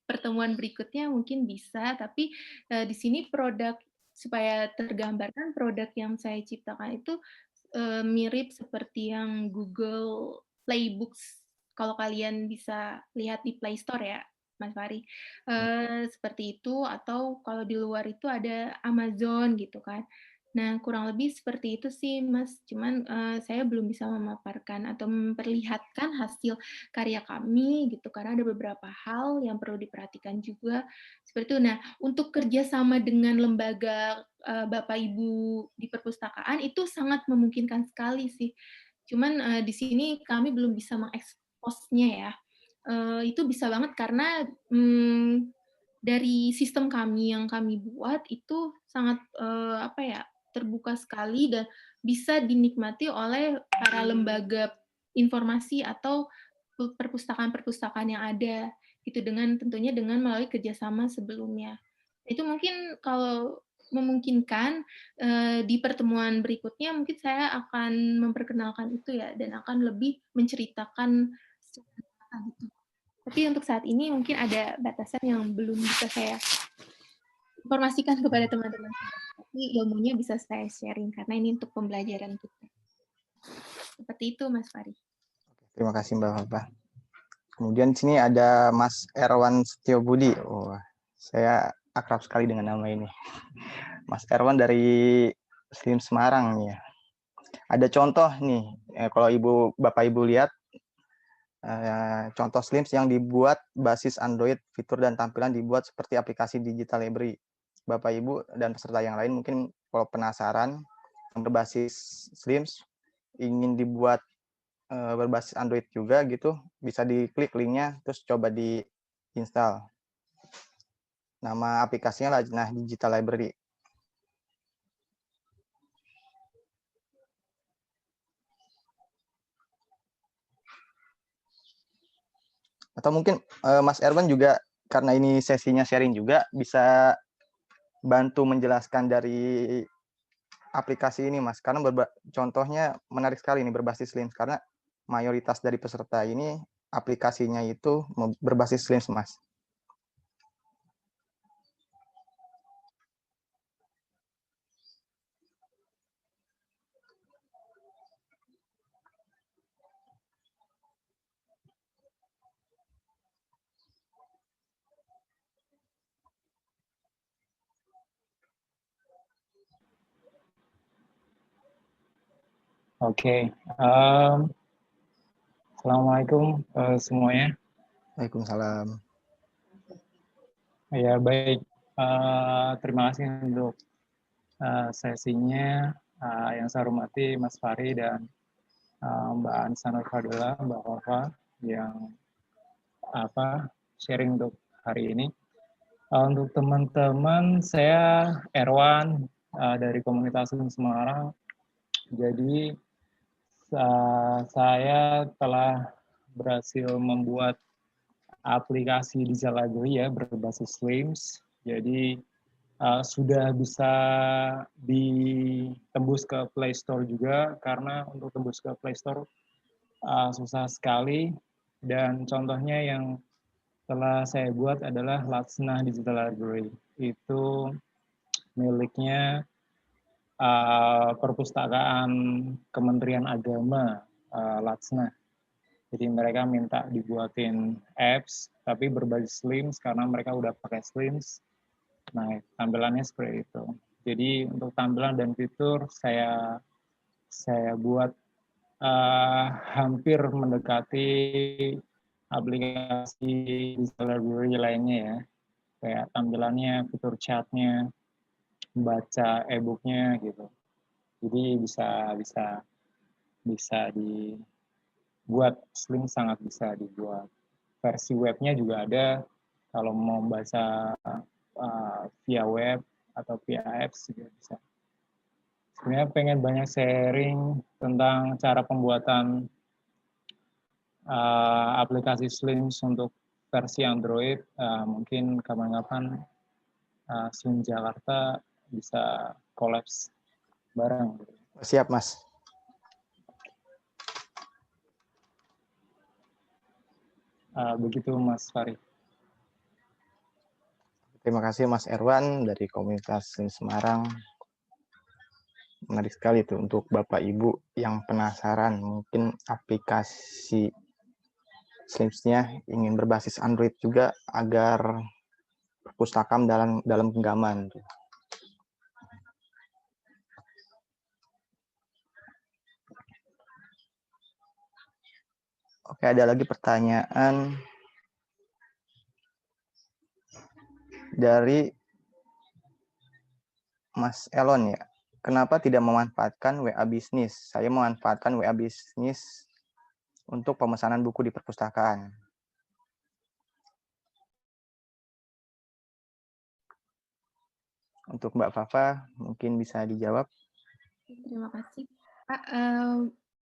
pertemuan berikutnya mungkin bisa, tapi di sini produk supaya tergambarkan produk yang saya ciptakan itu mirip seperti yang Google Playbooks, kalau kalian bisa lihat di Play Store ya, Mas Fahri. Seperti itu, atau kalau di luar itu ada Amazon gitu kan. Nah, kurang lebih seperti itu sih, Mas. Cuman saya belum bisa memaparkan atau memperlihatkan hasil karya kami gitu, karena ada beberapa hal yang perlu diperhatikan juga. Seperti itu. Nah, untuk kerjasama dengan lembaga Bapak Ibu di perpustakaan itu sangat memungkinkan sekali sih. Cuman di sini kami belum bisa mengeksposnya ya. Itu bisa banget karena dari sistem kami yang kami buat itu sangat terbuka sekali dan bisa dinikmati oleh para lembaga informasi atau perpustakaan-perpustakaan yang ada Itu tentunya dengan melalui kerjasama sebelumnya. Itu mungkin kalau memungkinkan, di pertemuan berikutnya mungkin saya akan memperkenalkan itu ya, dan akan lebih menceritakan secara nyata gitu. Tapi untuk saat ini mungkin ada batasan yang belum bisa saya informasikan kepada teman-teman saya, tapi ilmunya bisa saya sharing karena ini untuk pembelajaran kita. Seperti itu Mas Fari. Terima kasih Mbak Fafa. Kemudian di sini ada Mas Erwan Setiobudi. Oh, saya akrab sekali dengan nama ini. Mas Erwan dari Slim Semarang nih ya. Ada contoh nih, kalau Bapak Ibu lihat contoh Slims yang dibuat basis Android, fitur dan tampilan dibuat seperti aplikasi digital library. Bapak Ibu dan peserta yang lain mungkin kalau penasaran yang berbasis Slims ingin dibuat berbasis Android juga gitu, bisa diklik linknya terus coba diinstal. Nama aplikasinya Lajnah Digital Library. Atau mungkin Mas Erwan juga karena ini sesinya sharing juga bisa bantu menjelaskan dari aplikasi ini Mas, karena contohnya menarik sekali ini berbasis Slims karena mayoritas dari peserta ini aplikasinya itu berbasis Slims Mas. Oke, Assalamualaikum semuanya. Waalaikumsalam. Ya baik, terima kasih untuk sesinya yang saya hormati Mas Fari dan Mbak Ansanur Fadila, Mbak Wafa yang sharing untuk hari ini. Untuk teman-teman, saya Erwan dari komunitas Semarang. Jadi saya telah berhasil membuat aplikasi digital library ya berbasis Slims. Jadi sudah bisa ditembus ke Play Store juga karena untuk tembus ke Play Store susah sekali. Dan contohnya yang telah saya buat adalah Lajnah Digital Library. Itu miliknya perpustakaan Kementerian Agama Lajnah. Jadi mereka minta dibuatin apps, tapi berbasis Slims karena mereka udah pakai Slims. Nah, tampilannya seperti itu. Jadi untuk tampilan dan fitur saya buat hampir mendekati aplikasi digital library lainnya ya. Kayak tampilannya, fitur chatnya, baca e-booknya gitu. Jadi bisa dibuat Slim sangat bisa dibuat. Versi webnya juga ada. Kalau mau baca via web atau via apps juga bisa. Sebenarnya pengen banyak sharing tentang cara pembuatan aplikasi Slims untuk versi Android. Mungkin kapan-kapan Slim Jakarta bisa kolaps bareng. Siap Mas. Begitu Mas Fari. Terima kasih Mas Erwan dari komunitas Slims Semarang. Menarik sekali itu untuk Bapak Ibu yang penasaran mungkin aplikasi Slims-nya ingin berbasis Android juga agar perpustakaan dalam genggaman. Oke, ada lagi pertanyaan dari Mas Elon ya. Kenapa tidak memanfaatkan WA Bisnis? Saya memanfaatkan WA Bisnis untuk pemesanan buku di perpustakaan. Untuk Mbak Fafa, mungkin bisa dijawab. Terima kasih. Pak,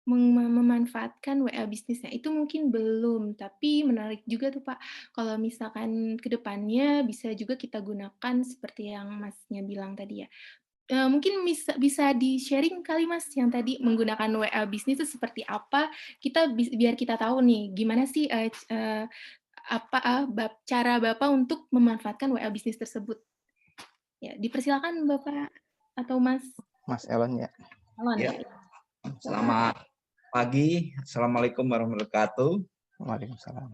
memanfaatkan WA bisnisnya, itu mungkin belum, tapi menarik juga tuh, Pak. Kalau misalkan ke depannya bisa juga kita gunakan seperti yang Masnya bilang tadi ya. Mungkin bisa di-sharing kali Mas, yang tadi menggunakan WA bisnis itu seperti apa, kita biar kita tahu nih, gimana sih, apa, cara Bapak untuk memanfaatkan WA bisnis tersebut. Ya, dipersilakan Bapak atau Mas Mas Elon ya. Alon Ya, ya. selamat pagi. Assalamualaikum warahmatullahi wabarakatuh. Waalaikumsalam.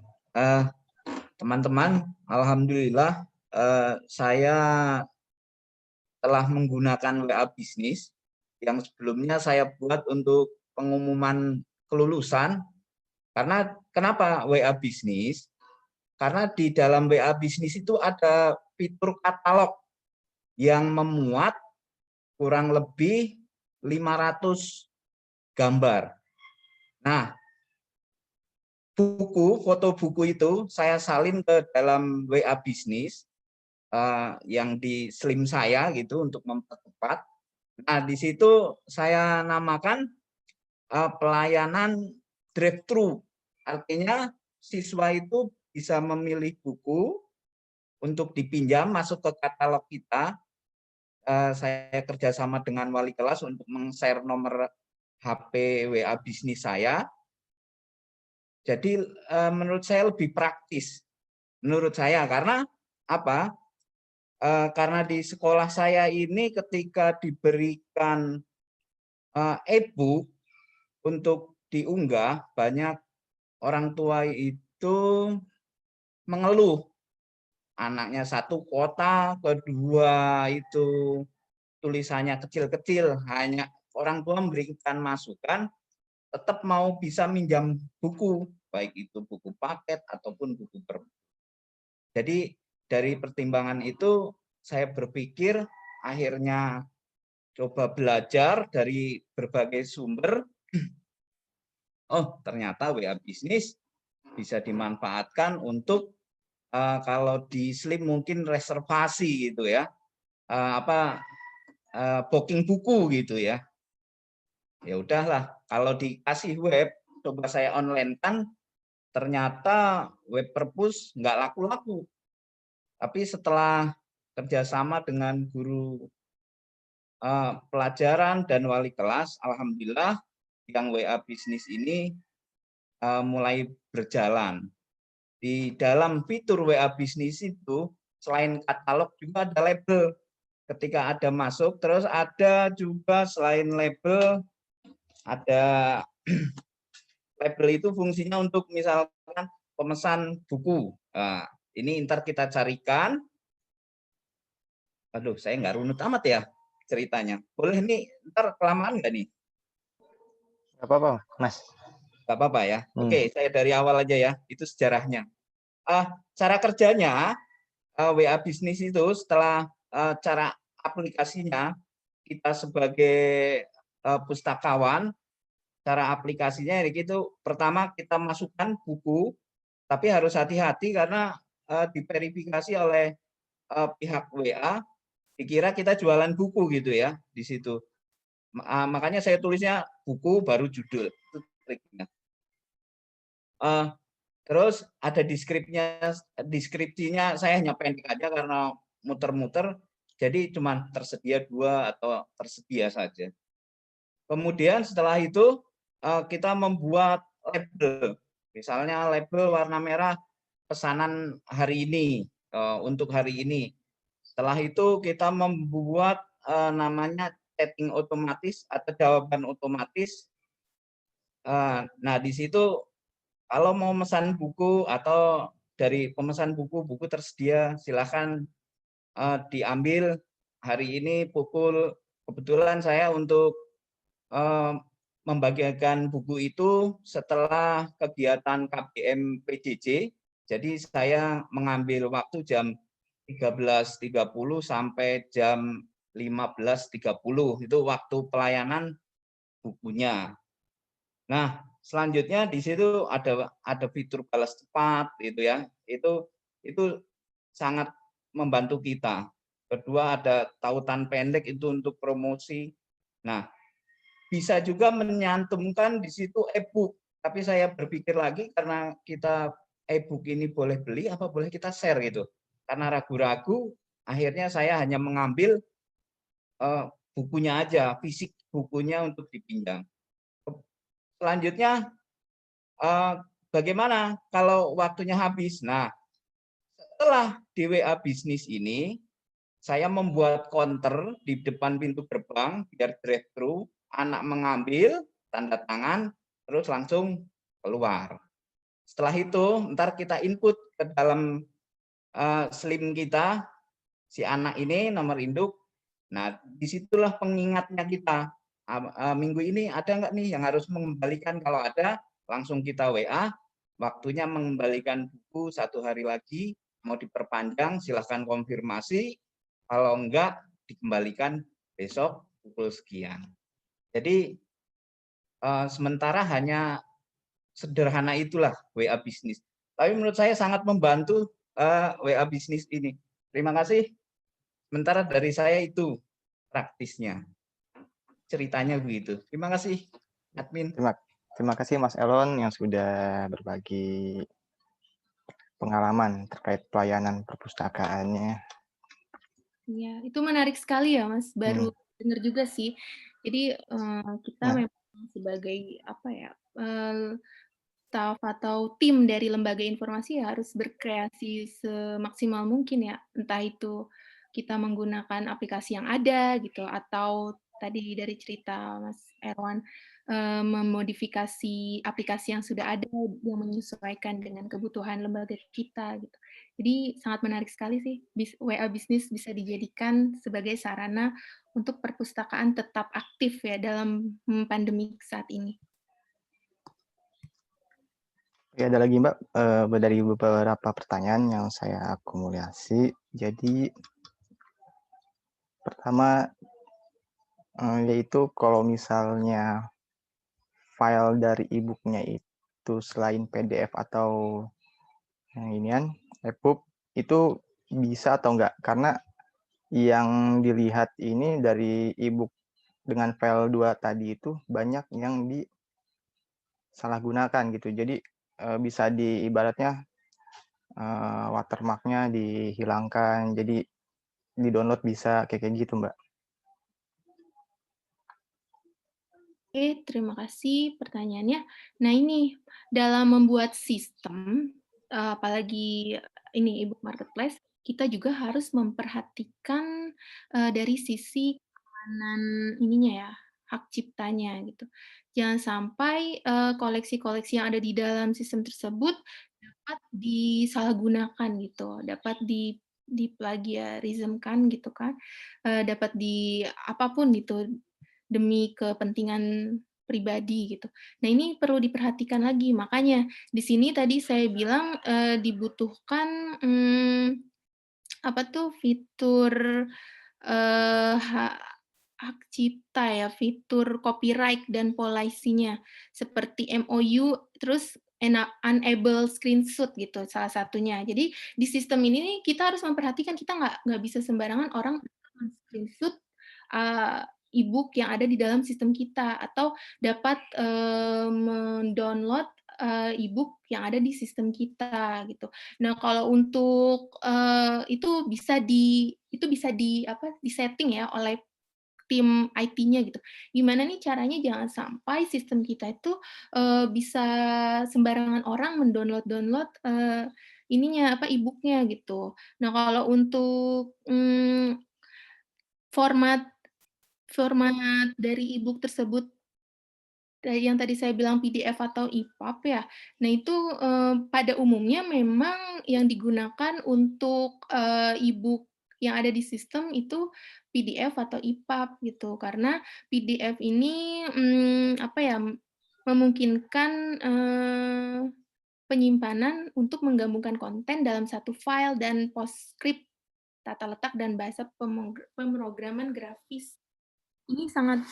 Teman-teman, alhamdulillah saya telah menggunakan WA bisnis yang sebelumnya saya buat untuk pengumuman kelulusan. Karena kenapa WA bisnis? Karena di dalam WA bisnis itu ada fitur katalog yang memuat kurang lebih 500 gambar. Nah, foto buku itu saya salin ke dalam WA bisnis yang di slim saya gitu untuk mempercepat. Nah, di situ saya namakan pelayanan drive-thru. Artinya siswa itu bisa memilih buku untuk dipinjam masuk ke katalog kita. Saya kerjasama dengan wali kelas untuk meng-share nomor HP WA bisnis saya. Jadi menurut saya lebih praktis. Menurut saya karena apa? Karena di sekolah saya ini ketika diberikan e-book untuk diunggah, banyak orang tua itu mengeluh. Anaknya satu kota, kedua itu tulisannya kecil-kecil, hanya orang tua memberikan masukan, tetap mau bisa minjam buku, baik itu buku paket ataupun buku per. Jadi dari pertimbangan itu saya berpikir akhirnya coba belajar dari berbagai sumber. Oh, ternyata WA bisnis bisa dimanfaatkan untuk kalau di Slim mungkin reservasi gitu ya. Booking buku gitu ya. Ya udahlah, kalau dikasih web coba saya online kan ternyata web perpus nggak laku-laku. Tapi setelah kerjasama dengan guru pelajaran dan wali kelas, alhamdulillah yang WA bisnis ini mulai berjalan. Di dalam fitur WA bisnis itu selain katalog juga ada label. Ketika ada masuk, terus ada juga selain label ada label itu fungsinya untuk misalkan pemesan buku. Nah, ini ntar kita carikan. Aduh, saya nggak runut amat ya ceritanya. Boleh nih, ntar kelamaan nggak nih? Nggak apa-apa, Mas. Nggak apa-apa ya. Oke, saya dari awal aja ya. Itu sejarahnya. Cara kerjanya WA bisnis itu setelah cara aplikasinya, kita sebagai pustakawan, cara aplikasinya itu pertama kita masukkan buku, tapi harus hati-hati karena diverifikasi oleh pihak WA, dikira kita jualan buku gitu ya di situ. Makanya saya tulisnya buku baru judul. Itu triknya. Terus ada deskripsinya saya hanya pendek aja karena muter-muter, jadi cuma tersedia 2 atau tersedia saja. Kemudian setelah itu kita membuat label, misalnya label warna merah pesanan hari ini untuk hari ini. Setelah itu kita membuat namanya chatting otomatis atau jawaban otomatis. Nah di situ kalau mau memesan buku atau dari pemesan buku tersedia, silakan diambil hari ini pukul, kebetulan saya untuk membagikan buku itu setelah kegiatan KBM PJJ, jadi saya mengambil waktu jam 13.30 sampai jam 15.30, itu waktu pelayanan bukunya. Nah, selanjutnya di situ ada fitur balas cepat gitu ya. Itu sangat membantu kita. Kedua ada tautan pendek itu untuk promosi. Nah, bisa juga menyantumkan di situ e-book. Tapi saya berpikir lagi karena kita e-book ini boleh beli apa boleh kita share gitu. Karena ragu-ragu, akhirnya saya hanya mengambil bukunya aja, fisik bukunya untuk dipinjam. Selanjutnya, bagaimana kalau waktunya habis? Nah, setelah di WA bisnis ini, saya membuat counter di depan pintu gerbang biar drive-thru, anak mengambil, tanda tangan, terus langsung keluar. Setelah itu, ntar kita input ke dalam slim kita, si anak ini nomor induk. Nah, disitulah pengingatnya kita. Minggu ini ada nggak nih yang harus mengembalikan? Kalau ada, langsung kita WA. Waktunya mengembalikan buku 1 hari lagi. Mau diperpanjang, silahkan konfirmasi. Kalau enggak, dikembalikan besok pukul sekian. Jadi, sementara hanya sederhana itulah WA bisnis. Tapi menurut saya sangat membantu WA bisnis ini. Terima kasih. Sementara dari saya itu praktisnya. Ceritanya begitu. Terima kasih, admin. Terima kasih Mas Elon yang sudah berbagi pengalaman terkait pelayanan perpustakaannya. Iya, itu menarik sekali ya, Mas. Baru dengar juga sih. Jadi kita memang sebagai apa ya, staff atau tim dari lembaga informasi ya harus berkreasi semaksimal mungkin ya. Entah itu kita menggunakan aplikasi yang ada gitu, atau tadi dari cerita Mas Erwan, memodifikasi aplikasi yang sudah ada yang menyesuaikan dengan kebutuhan lembaga kita gitu. Jadi sangat menarik sekali sih, WA Bisnis bisa dijadikan sebagai sarana untuk perpustakaan tetap aktif ya dalam pandemi saat ini. Ya, ada lagi Mbak, dari beberapa pertanyaan yang saya akumulasi. Jadi pertama, yaitu kalau misalnya file dari e-book-nya itu selain PDF atau yang inian, e-book, itu bisa atau enggak? Karena yang dilihat ini dari e-book dengan file 2 tadi itu banyak yang disalahgunakan gitu. Jadi bisa ibaratnya watermark-nya dihilangkan, jadi di-download bisa kayak gitu, Mbak. Oke, terima kasih pertanyaannya. Nah ini, dalam membuat sistem, apalagi ini e-book marketplace, kita juga harus memperhatikan dari sisi keamanan ininya ya, hak ciptanya gitu. Jangan sampai koleksi-koleksi yang ada di dalam sistem tersebut dapat disalahgunakan gitu, dapat diplagiarismkan gitu kan, dapat apapun gitu demi kepentingan pribadi gitu. Nah ini perlu diperhatikan lagi, makanya di sini tadi saya bilang dibutuhkan apa tuh fitur hak cipta ya, fitur copyright dan policy-nya seperti MOU, terus enable screenshot gitu salah satunya. Jadi di sistem ini nih kita harus memperhatikan, kita nggak bisa sembarangan orang screenshot e-book yang ada di dalam sistem kita, atau dapat mendownload e-book yang ada di sistem kita gitu. Nah kalau untuk itu bisa disetting ya oleh tim IT-nya gitu. Gimana nih caranya jangan sampai sistem kita itu bisa sembarangan orang mendownload ininya e-book-nya gitu. Nah kalau untuk format dari e-book tersebut yang tadi saya bilang PDF atau EPUB ya. Nah itu pada umumnya memang yang digunakan untuk e-book yang ada di sistem itu PDF atau EPUB gitu. Karena PDF ini memungkinkan penyimpanan untuk menggabungkan konten dalam satu file dan postscript, tata letak dan bahasa pemrograman grafis. Ini sangat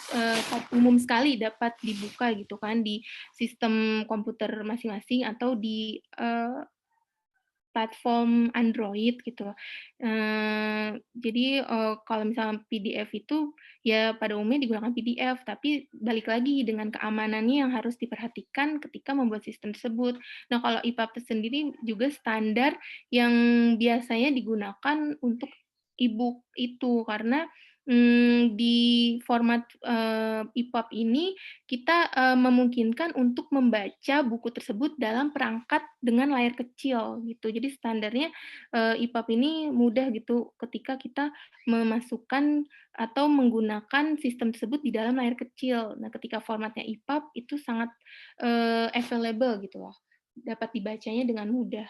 umum sekali dapat dibuka gitu kan di sistem komputer masing-masing atau di platform Android gitu. Jadi, kalau misalnya PDF itu ya pada umumnya digunakan PDF, tapi balik lagi dengan keamanannya yang harus diperhatikan ketika membuat sistem tersebut. Nah, kalau EPUB sendiri juga standar yang biasanya digunakan untuk e-book itu, karena di format EPUB ini kita memungkinkan untuk membaca buku tersebut dalam perangkat dengan layar kecil gitu. Jadi standarnya EPUB ini mudah gitu ketika kita memasukkan atau menggunakan sistem tersebut di dalam layar kecil. Nah, ketika formatnya EPUB itu sangat available gitu loh, dapat dibacanya dengan mudah.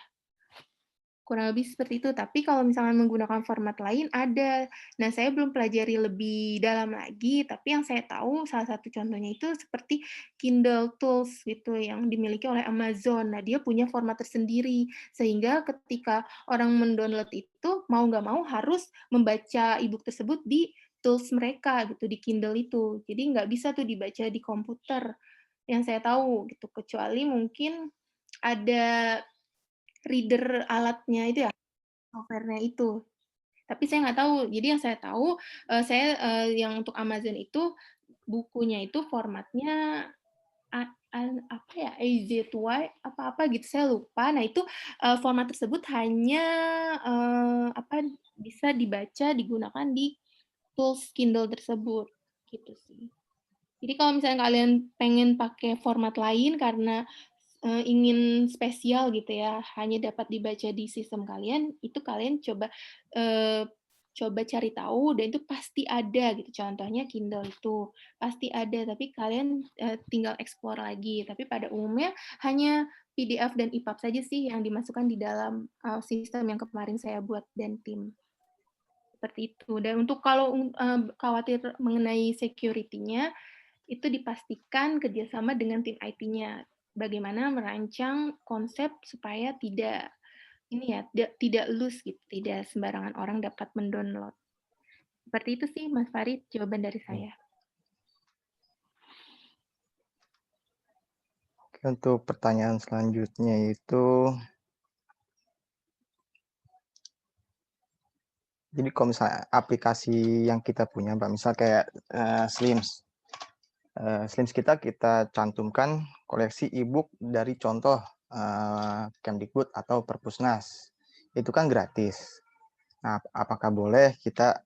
Kurang lebih seperti itu, tapi kalau misalnya menggunakan format lain ada. Nah, saya belum pelajari lebih dalam lagi, tapi yang saya tahu salah satu contohnya itu seperti Kindle Tools gitu yang dimiliki oleh Amazon. Nah, dia punya format tersendiri, sehingga ketika orang mendownload itu mau nggak mau harus membaca e-book tersebut di tools mereka gitu, di Kindle itu. Jadi nggak bisa tuh dibaca di komputer, yang saya tahu gitu, kecuali mungkin ada reader alatnya itu ya, software-nya itu. Tapi saya nggak tahu. Jadi yang saya tahu, yang untuk Amazon itu, bukunya itu formatnya apa ya, AZY, apa-apa gitu, saya lupa. Nah itu, format tersebut hanya, bisa dibaca, digunakan di tools Kindle tersebut, gitu sih. Jadi kalau misalnya kalian pengen pakai format lain karena ingin spesial gitu ya, hanya dapat dibaca di sistem kalian, itu kalian eee, coba cari tahu dan itu pasti ada gitu. Contohnya Kindle itu, pasti ada, tapi kalian, tinggal explore lagi. Tapi pada umumnya hanya PDF dan EPUB saja sih yang dimasukkan di dalam, sistem yang kemarin saya buat dan tim. Seperti itu. Dan untuk kalau, khawatir mengenai security-nya, itu dipastikan kerjasama dengan tim IT-nya. Bagaimana merancang konsep supaya tidak ini ya, tidak loose gitu, tidak sembarangan orang dapat mendownload. Seperti itu sih Mas Farid, jawaban dari saya. Untuk pertanyaan selanjutnya itu, jadi kalau misalnya aplikasi yang kita punya, Mbak, misal kayak Slims. Slims kita cantumkan koleksi e-book dari contoh Kemdikbud atau Perpusnas. Itu kan gratis. Nah, apakah boleh kita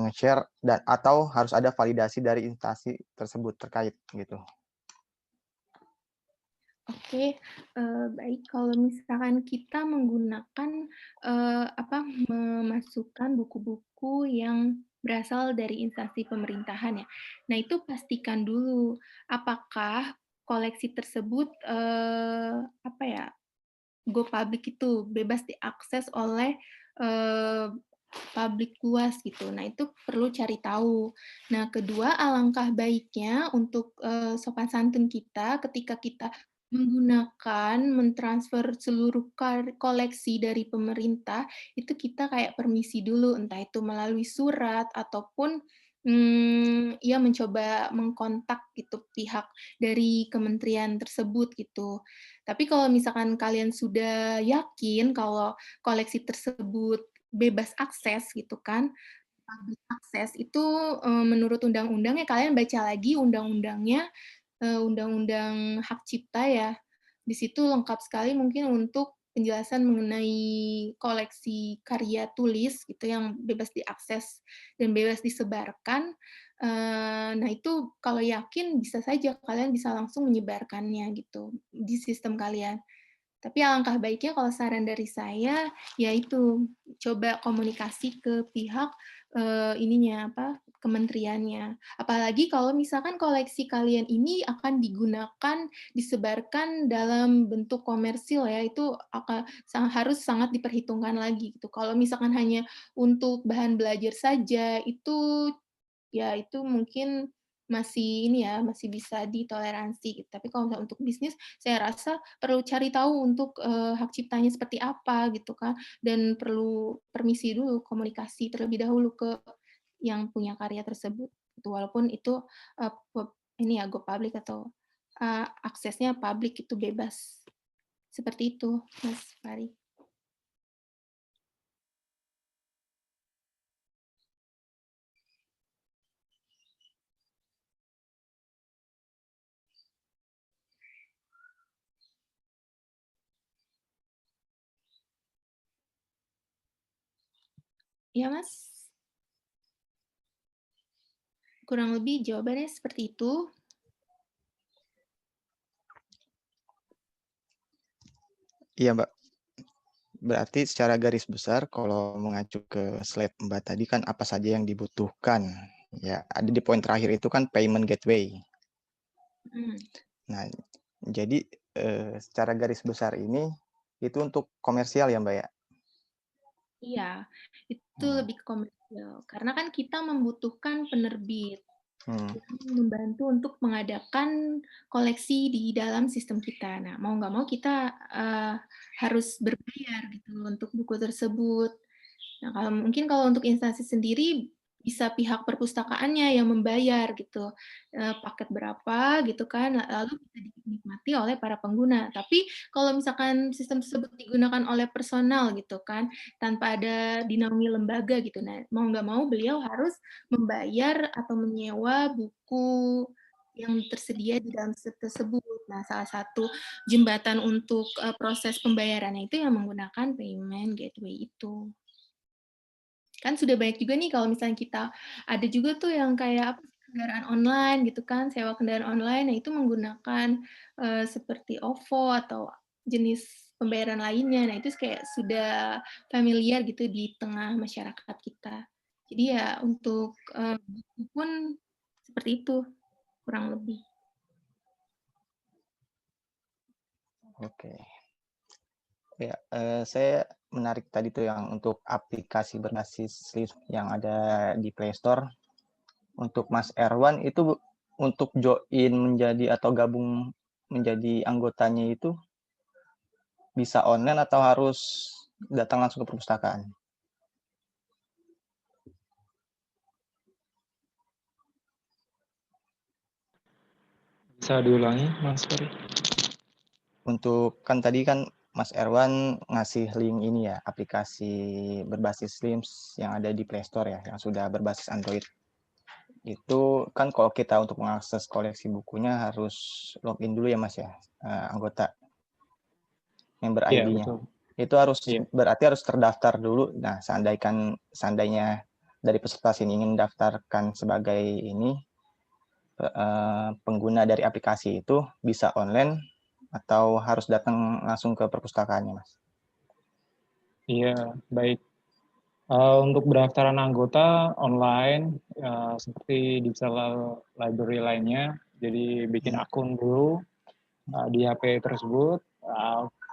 nge-share dan atau harus ada validasi dari instansi tersebut terkait gitu? Oke, baik. Kalau misalkan kita menggunakan, memasukkan buku-buku yang berasal dari instansi pemerintahan ya. Nah, itu pastikan dulu apakah koleksi tersebut, go public itu, bebas diakses oleh, publik luas gitu. Nah, itu perlu cari tahu. Nah, kedua, alangkah baiknya untuk, sopan santun kita ketika kita menggunakan, mentransfer seluruh koleksi dari pemerintah, itu kita kayak permisi dulu, entah itu melalui surat ataupun, ya mencoba mengkontak gitu pihak dari kementerian tersebut gitu. Tapi kalau misalkan kalian sudah yakin kalau koleksi tersebut bebas akses gitu kan, public akses itu, menurut undang-undang ya kalian baca lagi undang-undangnya, undang-undang hak cipta ya. Di situ lengkap sekali mungkin untuk penjelasan mengenai koleksi karya tulis gitu yang bebas diakses dan bebas disebarkan. Nah itu kalau yakin bisa saja kalian bisa langsung menyebarkannya gitu di sistem kalian. Tapi alangkah baiknya kalau saran dari saya, yaitu coba komunikasi ke pihak, kementeriannya. Apalagi kalau misalkan koleksi kalian ini akan digunakan, disebarkan dalam bentuk komersil ya, itu harus sangat diperhitungkan lagi gitu. Kalau misalkan hanya untuk bahan belajar saja, itu mungkin masih ini ya, masih bisa ditoleransi gitu. Tapi kalau misalnya untuk bisnis, saya rasa perlu cari tahu untuk, hak ciptanya seperti apa gitu kan, dan perlu permisi dulu, komunikasi terlebih dahulu ke yang punya karya tersebut, gitu. Walaupun itu, eee, pep ini ya, go public atau, aksesnya publik itu bebas. Seperti itu, Mas Fari. Ya, Mas. Kurang lebih jawabannya seperti itu. Iya, Mbak. Berarti secara garis besar kalau mengacu ke slide Mbak tadi kan apa saja yang dibutuhkan. Ya, ada di poin terakhir itu kan payment gateway. Nah, jadi secara garis besar ini itu untuk komersial ya, Mbak ya? Iya, itu lebih ke komersial. Karena kan kita membutuhkan penerbit yang membantu untuk mengadakan koleksi di dalam sistem kita. Nah, mau nggak mau kita harus berbayar gitu untuk buku tersebut. Nah, kalau untuk instansi sendiri bisa pihak perpustakaannya yang membayar gitu, paket berapa gitu kan, lalu bisa dinikmati oleh para pengguna. Tapi kalau misalkan sistem tersebut digunakan oleh personal gitu kan, tanpa ada dinaungi lembaga gitu, nah mau nggak mau beliau harus membayar atau menyewa buku yang tersedia di dalam sistem tersebut. Nah, salah satu jembatan untuk proses pembayarannya itu yang menggunakan payment gateway itu. Kan sudah banyak juga nih kalau misalnya kita ada juga tuh yang kayak kendaraan online gitu kan, sewa kendaraan online, nah itu menggunakan seperti OVO atau jenis pembayaran lainnya. Nah itu kayak sudah familiar gitu di tengah masyarakat kita. Jadi ya untuk buku pun seperti itu kurang lebih. Oke. Ya, saya menarik tadi tuh yang untuk aplikasi berbasis Swift yang ada di Play Store. Untuk Mas Erwan itu untuk join menjadi atau gabung menjadi anggotanya itu bisa online atau harus datang langsung ke perpustakaan? Bisa diulangi, Mas Ferry? Untuk kan tadi kan Mas Erwan ngasih link ini ya, aplikasi berbasis Slims yang ada di Play Store ya, yang sudah berbasis Android. Itu kan kalau kita untuk mengakses koleksi bukunya harus login dulu ya Mas ya, anggota member Iya, ID-nya. betul. Itu harus Iya. berarti harus terdaftar dulu. Nah, seandainya dari peserta sini ingin mendaftarkan sebagai ini pengguna dari aplikasi itu bisa online atau harus datang langsung ke perpustakaannya, Mas? Iya, baik. Untuk pendaftaran anggota online, seperti digital library lainnya, jadi bikin akun dulu di HP tersebut,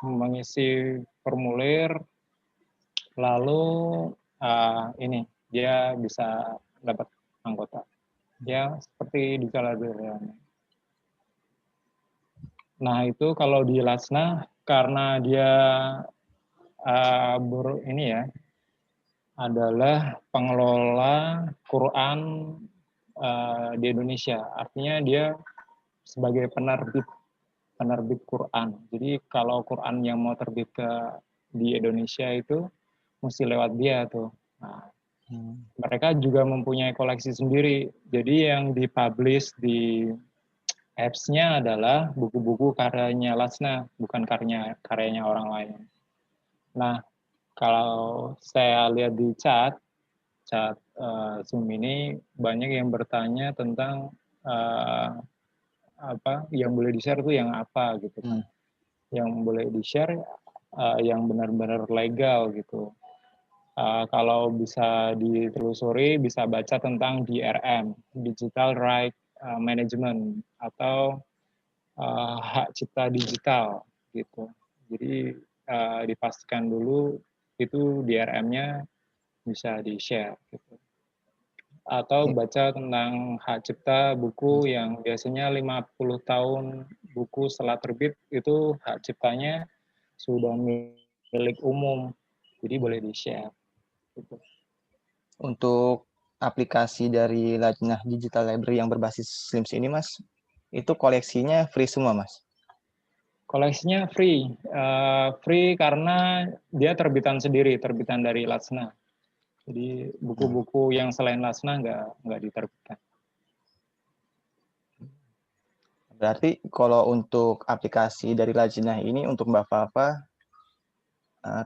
mengisi formulir, lalu ini dia bisa dapat anggota. Ya, seperti digital library lainnya. Nah, itu kalau di Latsna, karena dia ini ya, adalah pengelola Quran di Indonesia. Artinya dia sebagai penerbit Quran. Jadi kalau Quran yang mau terbit di Indonesia itu mesti lewat dia tuh. Nah, mereka juga mempunyai koleksi sendiri. Jadi yang dipublish di apps-nya adalah buku-buku karyanya Latsna, bukan karyanya orang lain. Nah, kalau saya lihat di chat Zoom ini banyak yang bertanya tentang apa yang boleh di-share itu yang apa gitu kan. Yang boleh di-share yang benar-benar legal gitu. Kalau bisa ditelusuri bisa baca tentang DRM, Digital Right Management, atau hak cipta digital gitu. Jadi dipastikan dulu itu DRM-nya bisa di-share gitu. Atau baca tentang hak cipta buku yang biasanya 50 tahun buku setelah terbit itu hak ciptanya sudah milik umum, jadi boleh di-share. Gitu. Untuk aplikasi dari Lajnah Digital Library yang berbasis Slims ini, Mas, itu koleksinya free semua, Mas? Koleksinya free karena dia terbitan sendiri, terbitan dari Latsna. Jadi buku-buku yang selain Latsna nggak diterbitkan. Berarti kalau untuk aplikasi dari Lajnah ini untuk Mbak Fafa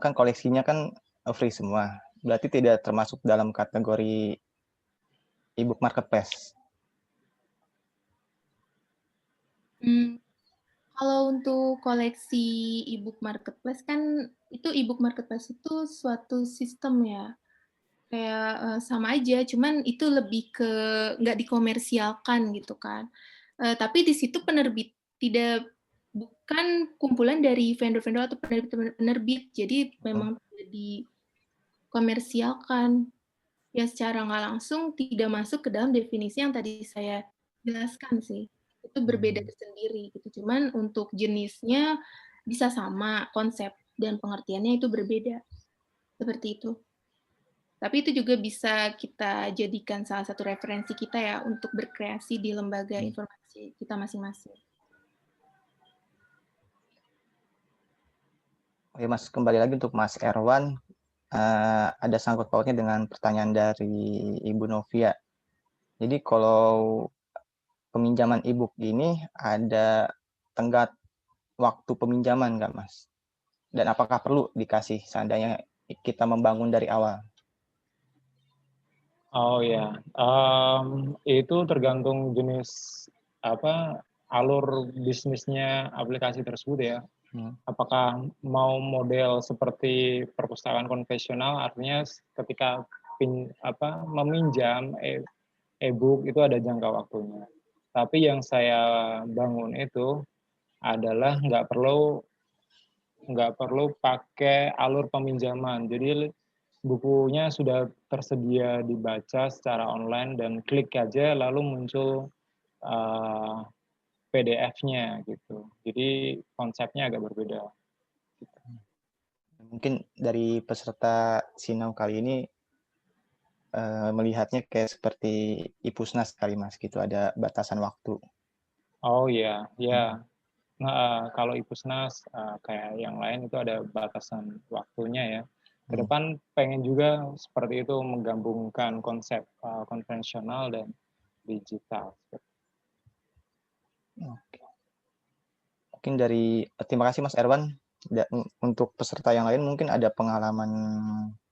kan koleksinya kan free semua. berarti tidak termasuk dalam kategori e-book marketplace. Kalau untuk koleksi e-book marketplace kan itu e-book marketplace itu suatu sistem ya. Kayak sama aja, cuman itu lebih ke nggak dikomersialkan gitu kan. Tapi di situ penerbit tidak bukan kumpulan dari vendor-vendor atau penerbit, jadi memang tidak dikomersialkan. Ya secara nggak langsung tidak masuk ke dalam definisi yang tadi saya jelaskan sih. Itu berbeda tersendiri gitu. Cuman untuk jenisnya bisa sama, konsep dan pengertiannya itu berbeda. Seperti itu. Tapi itu juga bisa kita jadikan salah satu referensi kita ya untuk berkreasi di lembaga informasi kita masing-masing. Oke Mas, kembali lagi untuk Mas Erwan. Ada sangkut pautnya dengan pertanyaan dari Ibu Novia. Jadi kalau peminjaman e-book ini ada tenggat waktu peminjaman nggak Mas? Dan apakah perlu dikasih seandainya kita membangun dari awal? Oh ya, itu tergantung jenis alur bisnisnya aplikasi tersebut ya. Apakah mau model seperti perpustakaan konvensional, artinya ketika meminjam e-book itu ada jangka waktunya. Tapi yang saya bangun itu adalah nggak perlu pakai alur peminjaman. Jadi bukunya sudah tersedia dibaca secara online dan klik aja lalu muncul PDF-nya gitu. Jadi konsepnya agak berbeda. Mungkin dari peserta Sinau kali ini melihatnya kayak seperti Ipusnas kali Mas, gitu ada batasan waktu. Oh iya, ya. Nah, kalau Ipusnas kayak yang lain itu ada batasan waktunya ya. Ke depan pengen juga seperti itu menggabungkan konsep konvensional dan digital. Oke. Mungkin terima kasih Mas Erwan. Untuk peserta yang lain mungkin ada pengalaman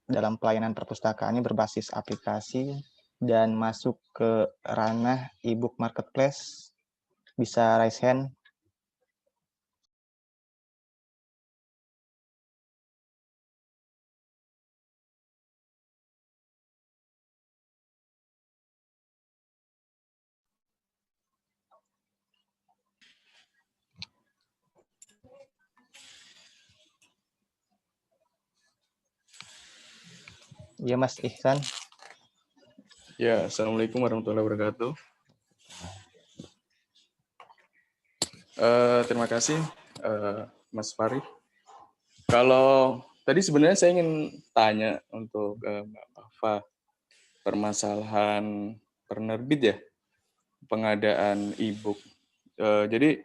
dalam pelayanan perpustakaannya berbasis aplikasi dan masuk ke ranah e-book marketplace, bisa raise hand. Iya Mas Ihsan. Ya, Assalamualaikum warahmatullahi wabarakatuh. Terima kasih Mas Farid. Kalau tadi sebenarnya saya ingin tanya untuk Mbak Afa, permasalahan penerbit ya, pengadaan e-book. Jadi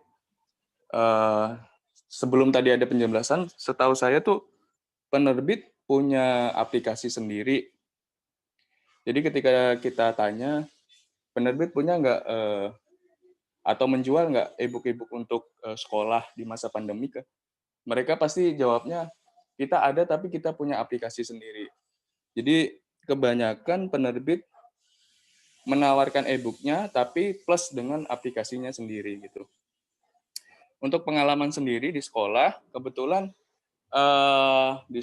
sebelum tadi ada penjelasan, setahu saya tuh penerbit punya aplikasi sendiri. Jadi ketika kita tanya, penerbit punya nggak atau menjual nggak e-book untuk sekolah di masa pandemi? Mereka pasti jawabnya, kita ada tapi kita punya aplikasi sendiri. Jadi kebanyakan penerbit menawarkan e-booknya tapi plus dengan aplikasinya sendiri gitu. Untuk pengalaman sendiri di sekolah, kebetulan di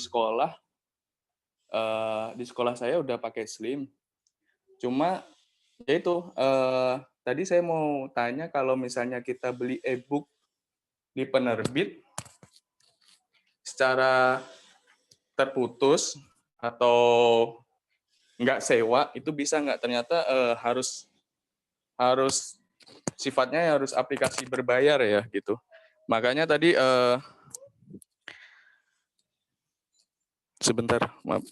sekolah saya udah pakai Slim. Cuma ya itu tadi saya mau tanya kalau misalnya kita beli e-book di penerbit secara terputus atau nggak sewa itu bisa nggak? Ternyata harus sifatnya harus aplikasi berbayar ya gitu. Makanya tadi sebentar maaf.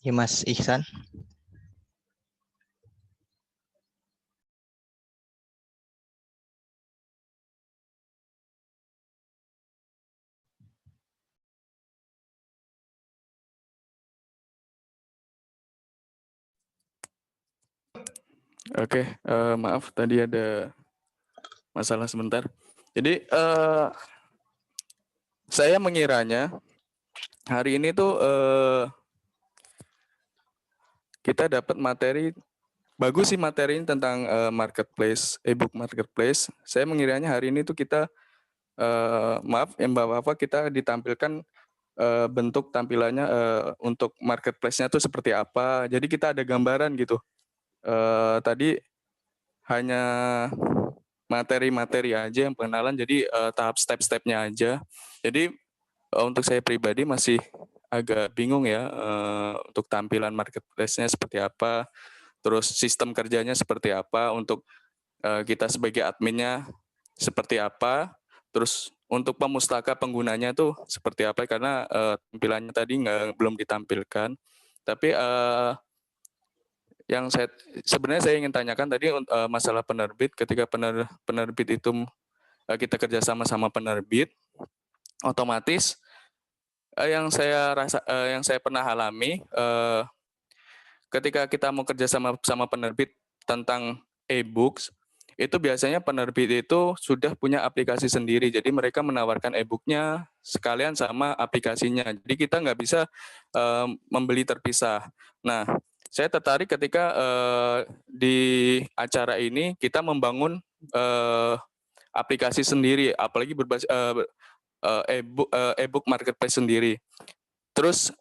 Ya, Mas Ihsan. Oke, maaf tadi ada masalah sebentar. Jadi saya mengiranya hari ini tuh kita dapat materi bagus sih, materi ini tentang marketplace, e-book marketplace. Saya mengiranya hari ini tuh kita maaf ya Mbak Wafa, kita ditampilkan bentuk tampilannya untuk marketplace-nya tuh seperti apa. Jadi kita ada gambaran gitu. Tadi hanya materi-materi aja yang pengenalan, jadi tahap step-stepnya aja. Jadi untuk saya pribadi masih agak bingung ya untuk tampilan marketplace-nya seperti apa, terus sistem kerjanya seperti apa, untuk kita sebagai adminnya seperti apa, terus untuk pemustaka penggunanya tuh seperti apa, karena tampilannya tadi belum ditampilkan. Tapi yang sebenarnya saya ingin tanyakan tadi masalah penerbit, ketika penerbit itu kita kerjasama sama penerbit, otomatis yang saya pernah alami ketika kita mau kerjasama sama penerbit tentang e-books, itu biasanya penerbit itu sudah punya aplikasi sendiri, jadi mereka menawarkan e-booknya sekalian sama aplikasinya, jadi kita nggak bisa membeli terpisah. Nah, saya tertarik ketika di acara ini kita membangun aplikasi sendiri, apalagi berbasis e-book marketplace sendiri. Terus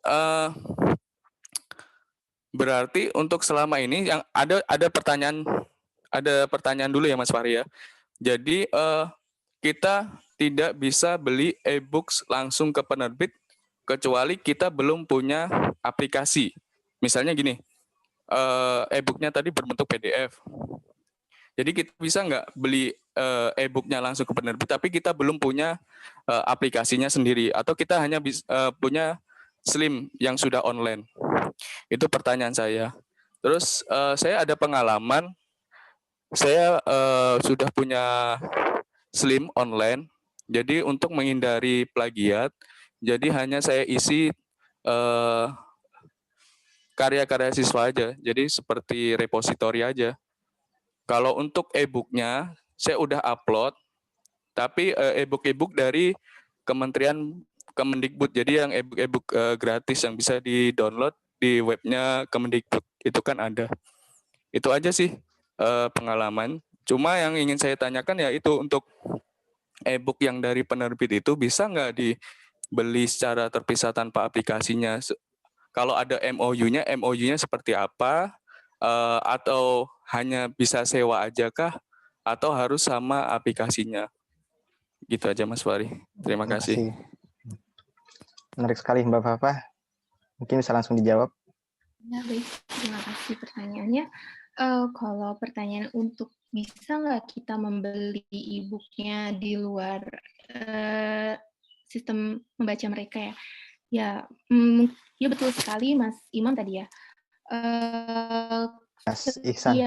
berarti untuk selama ini yang ada pertanyaan dulu ya Mas Fahri ya. Jadi kita tidak bisa beli e-books langsung ke penerbit kecuali kita belum punya aplikasi. Misalnya gini, e-booknya tadi berbentuk PDF. Jadi kita bisa nggak beli e-booknya langsung ke penerbit, tapi kita belum punya aplikasinya sendiri, atau kita hanya punya Slim yang sudah online. Itu pertanyaan saya. Terus saya ada pengalaman, saya sudah punya Slim online, jadi untuk menghindari plagiat, jadi hanya saya isi karya-karya siswa aja, jadi seperti repositori aja. Kalau untuk e-booknya, saya udah upload, tapi e-book dari Kementerian Kemendikbud, jadi yang e-book gratis yang bisa di-download di webnya Kemendikbud, itu kan ada. Itu aja sih pengalaman. Cuma yang ingin saya tanyakan ya itu, untuk e-book yang dari penerbit itu bisa nggak dibeli secara terpisah tanpa aplikasinya? Kalau ada MOU-nya seperti apa? Atau hanya bisa sewa aja kah? Atau harus sama aplikasinya? Gitu aja Mas Fahri. Terima kasih. Menarik sekali Mbak Fafa. Mungkin bisa langsung dijawab. Ya, baik. Terima kasih pertanyaannya. Kalau pertanyaan untuk bisa nggak kita membeli e-booknya di luar sistem membaca mereka ya? Ya betul sekali Mas Imam tadi ya. Mas Ihsan.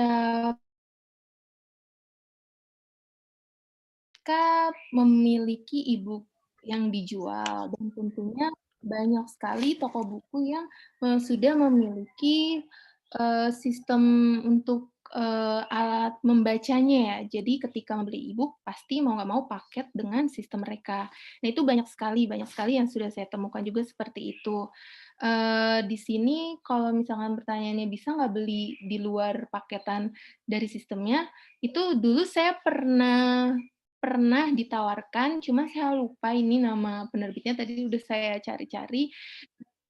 Mereka memiliki e-book yang dijual, dan tentunya banyak sekali toko buku yang sudah memiliki sistem untuk alat membacanya ya. Jadi ketika membeli e-book pasti mau nggak mau paket dengan sistem mereka. Nah itu banyak sekali yang sudah saya temukan juga seperti itu. Di sini kalau misalkan pertanyaannya bisa nggak beli di luar paketan dari sistemnya, itu dulu saya pernah ditawarkan, cuma saya lupa ini nama penerbitnya, tadi udah saya cari-cari.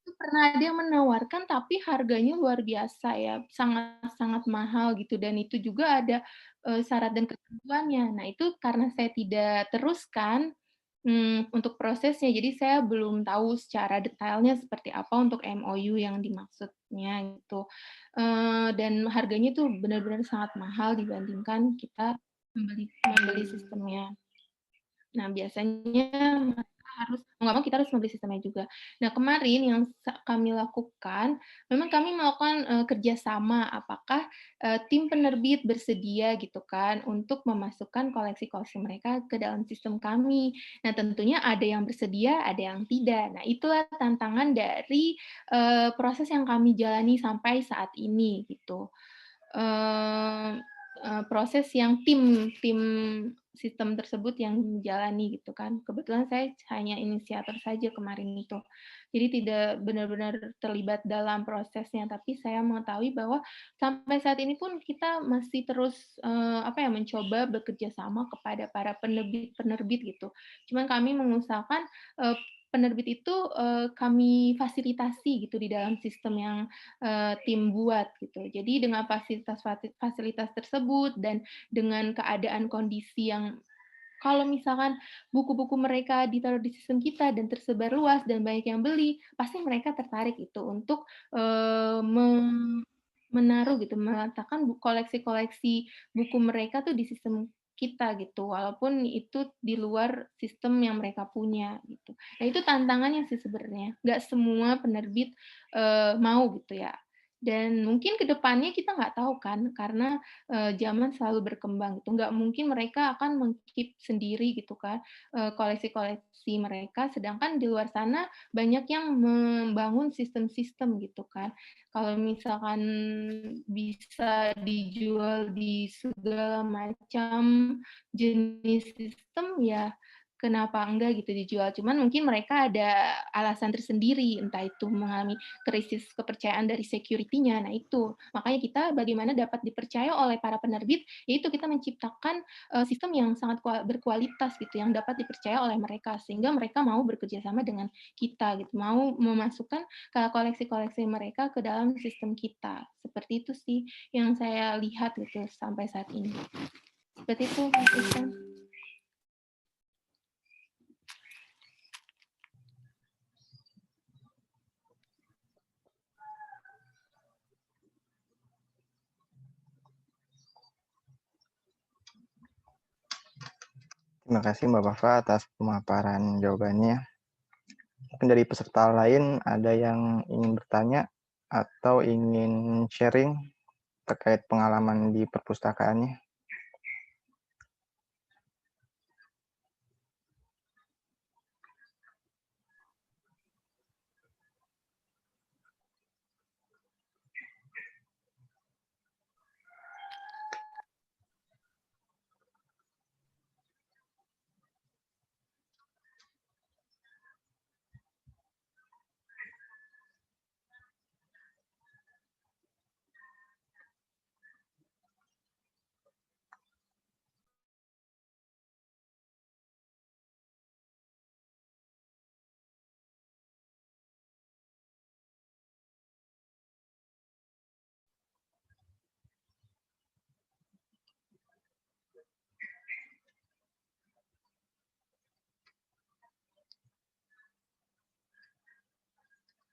Pernah ada yang menawarkan, tapi harganya luar biasa ya, sangat-sangat mahal gitu, dan itu juga ada syarat dan ketentuannya. Nah, itu karena saya tidak teruskan untuk prosesnya, jadi saya belum tahu secara detailnya seperti apa untuk MOU yang dimaksudnya gitu. Dan harganya tuh benar-benar sangat mahal dibandingkan kita membeli sistemnya. Nah, biasanya harus mau nggak mau kita harus membeli sistemnya juga. Nah, kemarin yang kami lakukan, memang kami melakukan kerjasama. Apakah tim penerbit bersedia gitu kan untuk memasukkan koleksi-koleksi mereka ke dalam sistem kami. Nah, tentunya ada yang bersedia, ada yang tidak. Nah, itulah tantangan dari proses yang kami jalani sampai saat ini gitu. Proses yang tim sistem tersebut yang menjalani gitu kan. Kebetulan saya hanya inisiator saja kemarin itu. Jadi tidak benar-benar terlibat dalam prosesnya, tapi saya mengetahui bahwa sampai saat ini pun kita masih terus mencoba bekerja sama kepada para penerbit gitu. Cuman kami mengusahakan penerbit itu kami fasilitasi gitu di dalam sistem yang tim buat gitu. Jadi dengan fasilitas tersebut dan dengan keadaan kondisi yang kalau misalkan buku-buku mereka ditaruh di sistem kita dan tersebar luas dan banyak yang beli, pasti mereka tertarik itu untuk menaruh gitu, meletakkan koleksi-koleksi buku mereka tuh di sistem kita gitu, walaupun itu di luar sistem yang mereka punya gitu. Nah itu tantangannya sih sebenarnya, nggak semua penerbit mau gitu ya. Dan mungkin ke depannya kita nggak tahu kan, karena zaman selalu berkembang gitu. Nggak mungkin mereka akan meng-keep sendiri gitu kan koleksi-koleksi mereka, sedangkan di luar sana banyak yang membangun sistem-sistem gitu kan. Kalau misalkan bisa dijual di segala macam jenis sistem, ya kenapa enggak gitu dijual. Cuman mungkin mereka ada alasan tersendiri, entah itu mengalami krisis kepercayaan dari security-nya. Nah itu, makanya kita bagaimana dapat dipercaya oleh para penerbit, yaitu kita menciptakan sistem yang sangat berkualitas gitu, yang dapat dipercaya oleh mereka, sehingga mereka mau bekerja sama dengan kita gitu, mau memasukkan koleksi-koleksi mereka ke dalam sistem kita. Seperti itu sih yang saya lihat gitu sampai saat ini. Seperti itu, Mas Iksan. Terima kasih Mbak Fafa atas pemaparan jawabannya. Mungkin dari peserta lain ada yang ingin bertanya atau ingin sharing terkait pengalaman di perpustakaannya.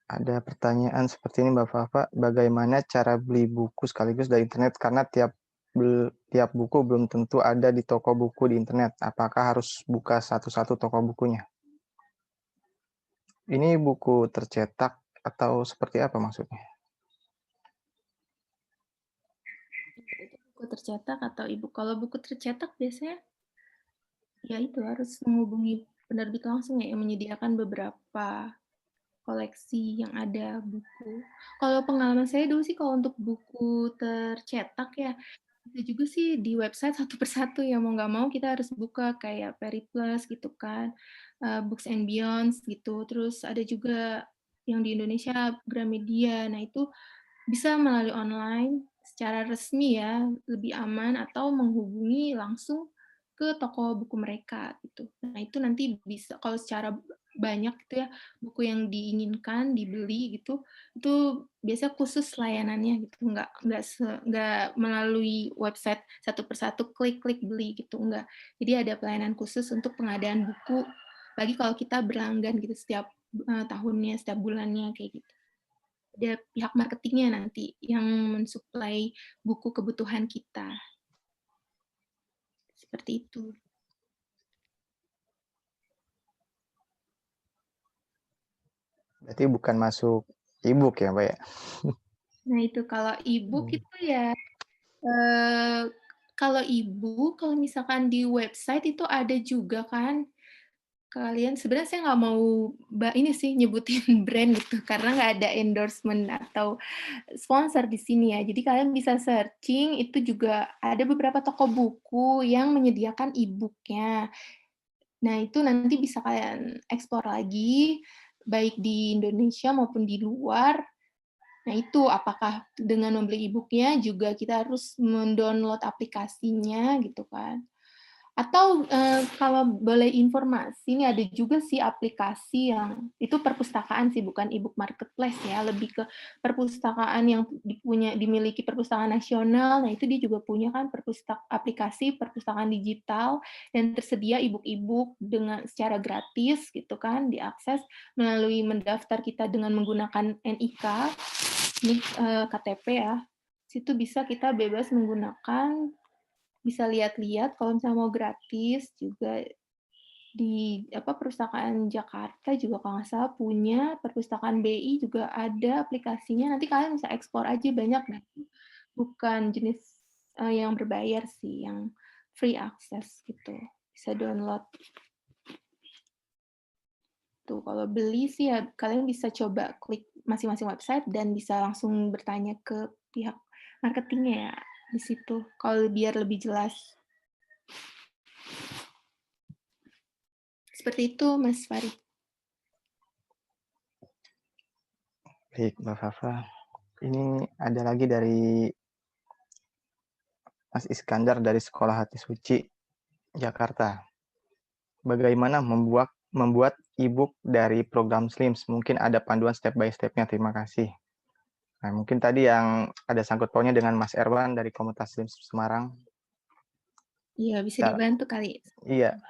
Ada pertanyaan seperti ini Mbak Fafa, bagaimana cara beli buku sekaligus dari internet karena tiap buku belum tentu ada di toko buku di internet. Apakah harus buka satu-satu toko bukunya? Ini buku tercetak atau seperti apa maksudnya? Buku tercetak atau e-book. Kalau buku tercetak biasanya ya itu harus menghubungi penerbit langsung ya yang menyediakan beberapa koleksi yang ada buku. Kalau pengalaman saya dulu sih kalau untuk buku tercetak ya, bisa juga sih di website satu persatu ya, mau nggak mau kita harus buka kayak Periplus gitu kan, Books and Beyond gitu, terus ada juga yang di Indonesia Gramedia. Nah itu bisa melalui online secara resmi ya, lebih aman, atau menghubungi langsung ke toko buku mereka gitu. Nah itu nanti bisa kalau secara banyak gitu ya buku yang diinginkan dibeli gitu, itu biasa khusus layanannya gitu, nggak melalui website satu persatu klik beli gitu, enggak. Jadi ada pelayanan khusus untuk pengadaan buku bagi kalau kita berlanggan gitu setiap tahunnya, setiap bulannya kayak gitu. Ada pihak marketingnya nanti yang mensuplai buku kebutuhan kita. Seperti itu. Berarti bukan masuk e-book ya, Mbak ya? Nah itu kalau e-book Hmm. itu ya, kalau e-book, kalau misalkan di website itu ada juga kan. Kalian sebenarnya saya nggak mau ini sih nyebutin brand gitu karena nggak ada endorsement atau sponsor di sini ya. Jadi kalian bisa searching, itu juga ada beberapa toko buku yang menyediakan e-book-nya. Nah, itu nanti bisa kalian ekspor lagi, baik di Indonesia maupun di luar. Nah, itu apakah dengan membeli e-book-nya juga kita harus mendownload aplikasinya gitu kan. Atau kalau boleh informasi, ini ada juga sih aplikasi yang itu perpustakaan sih, bukan e-book marketplace ya, lebih ke perpustakaan yang dimiliki perpustakaan nasional. Nah itu dia juga punya kan aplikasi perpustakaan digital dan tersedia e-book dengan secara gratis gitu kan, diakses melalui mendaftar kita dengan menggunakan NIK, ini KTP ya. Situ bisa kita bebas menggunakan, bisa lihat-lihat kalau misalnya mau gratis juga di perpustakaan Jakarta juga kalau nggak salah punya, perpustakaan BI juga ada aplikasinya, nanti kalian bisa ekspor aja banyak deh. Bukan jenis yang berbayar sih, yang free access gitu, bisa download. Tuh kalau beli sih ya kalian bisa coba klik masing-masing website dan bisa langsung bertanya ke pihak marketingnya ya di situ, kalau biar lebih jelas. Seperti itu, Mas Farid. Baik, Mbak Fafa. Ini ada lagi dari Mas Iskandar dari Sekolah Hati Suci, Jakarta. Bagaimana membuat e-book dari program SLIMS? Mungkin ada panduan step by step-nya. Terima kasih. Nah, mungkin tadi yang ada sangkut pautnya dengan Mas Erwan dari Komunitas SLIMS Semarang. Iya, bisa dibantu kali. Iya.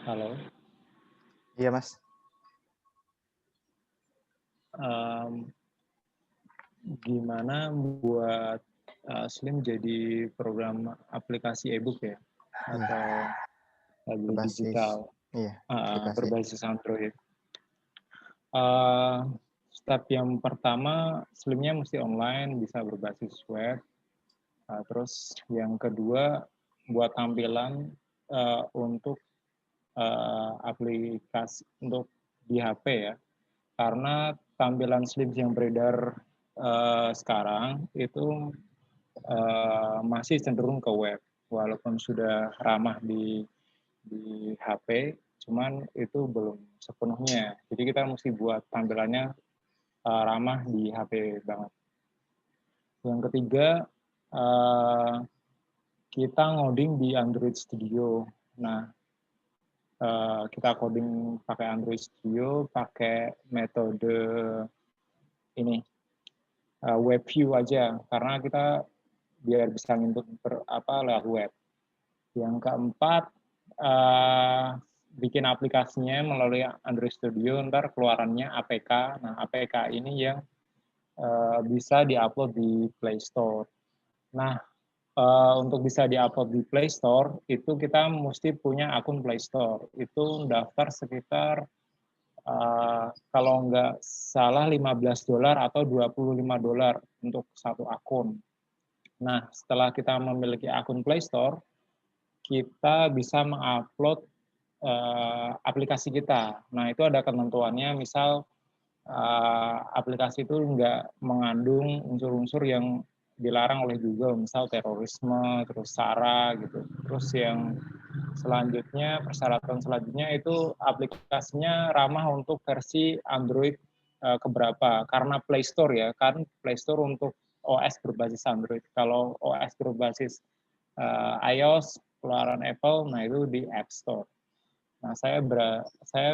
Halo. Iya, Mas. Gimana buat Slim jadi program aplikasi e-book ya? Atau lagu digital aplikasi. berbasis Android. Step yang pertama, Slimnya mesti online, bisa berbasis web. Terus yang kedua, buat tampilan untuk aplikasi untuk di HP ya. Karena tampilan Slim yang beredar sekarang itu masih cenderung ke web, walaupun sudah ramah di HP, cuman itu belum sepenuhnya. Jadi kita mesti buat tampilannya ramah di HP banget. Yang ketiga, kita ngoding di Android Studio. Nah, kita coding pakai Android Studio, pakai metode ini web view aja, karena kita biar bisa input lewat web. Yang keempat, bikin aplikasinya melalui Android Studio, ntar keluarannya APK. Nah, APK ini yang bisa diupload di Play Store. Nah, untuk bisa diupload di Play Store, itu kita mesti punya akun Play Store. Itu daftar sekitar, kalau nggak salah $15 atau $25 untuk satu akun. Nah, setelah kita memiliki akun Play Store, kita bisa mengupload aplikasi kita. Nah, itu ada ketentuannya, misal aplikasi itu nggak mengandung unsur-unsur yang dilarang oleh Google, misal terorisme, terus SARA gitu. Terus yang selanjutnya, persyaratan selanjutnya itu aplikasinya ramah untuk versi Android keberapa, karena Play Store ya, kan Play Store untuk OS berbasis Android. Kalau OS berbasis iOS, keluaran Apple, nah itu di App Store. Nah, saya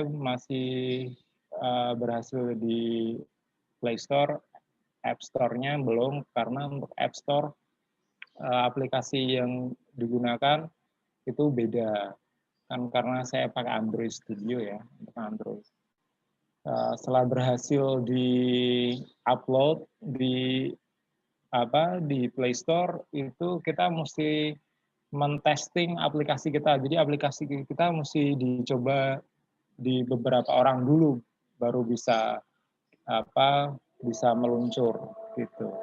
masih berhasil di Play Store, App Store-nya belum, karena untuk App Store aplikasi yang digunakan itu beda. kan karena saya pakai Android Studio ya untuk Android. Setelah berhasil di-upload di Play Store, itu kita mesti men-testing aplikasi kita. Jadi aplikasi kita mesti dicoba di beberapa orang dulu, baru bisa meluncur gitu.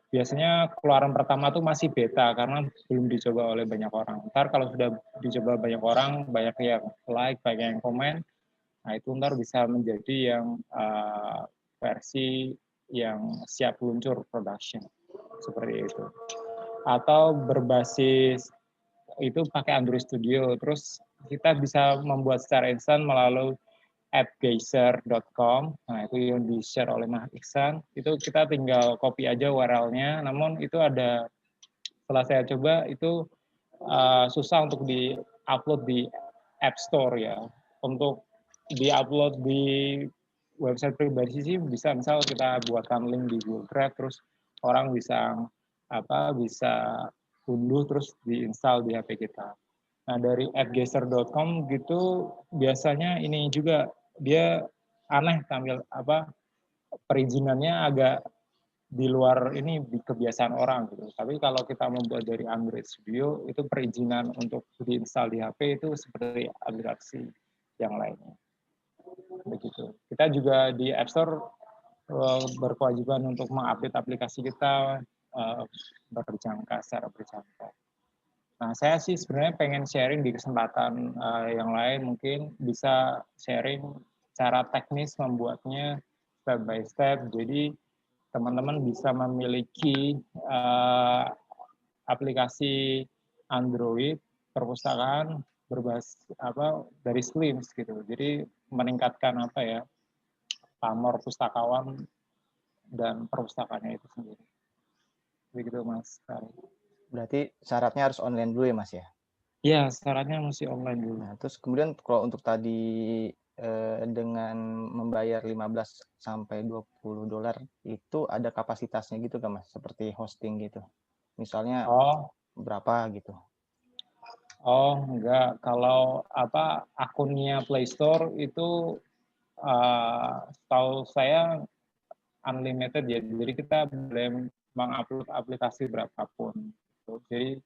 Biasanya keluaran pertama tuh masih beta karena belum dicoba oleh banyak orang. Ntar kalau sudah dicoba banyak orang, banyak yang like, banyak yang komen, nah itu ntar bisa menjadi yang versi yang siap luncur production seperti itu. Atau berbasis itu pakai Android Studio, terus kita bisa membuat secara instan melalui appgeyser.com. Nah, itu yang di-share oleh Mas Iksan. Itu kita tinggal copy aja URL-nya, namun itu ada, setelah saya coba, itu susah untuk di-upload di App Store ya. Untuk di-upload di website pribadi sih bisa, misal kita buatkan link di Google Drive, terus orang bisa unduh, terus di-install di HP kita. Nah, dari appgeyser.com gitu, biasanya ini juga, dia aneh tampil perizinannya agak di luar ini kebiasaan orang gitu. Tapi kalau kita membuat dari Android Studio, itu perizinan untuk diinstal di HP itu seperti aplikasi yang lainnya. Begitu. Kita juga di App Store berkewajiban untuk mengupdate aplikasi kita secara berjangka. Nah, saya sih sebenarnya pengen sharing di kesempatan yang lain, mungkin bisa sharing cara teknis membuatnya step by step. Jadi teman-teman bisa memiliki aplikasi Android perpustakaan berbasis dari Slims gitu. Jadi meningkatkan pamor pustakawan dan perpustakaannya itu sendiri. Begitu Mas. Berarti syaratnya harus online dulu ya Mas ya? Iya, syaratnya mesti online dulu. Nah, terus kemudian kalau untuk tadi dengan membayar 15 sampai $20 itu ada kapasitasnya gitu kan Mas? Seperti hosting gitu. Misalnya berapa gitu. Oh, enggak. Kalau akunnya Play Store itu setahu saya unlimited ya. Jadi kita boleh mengupload aplikasi berapapun. Jadi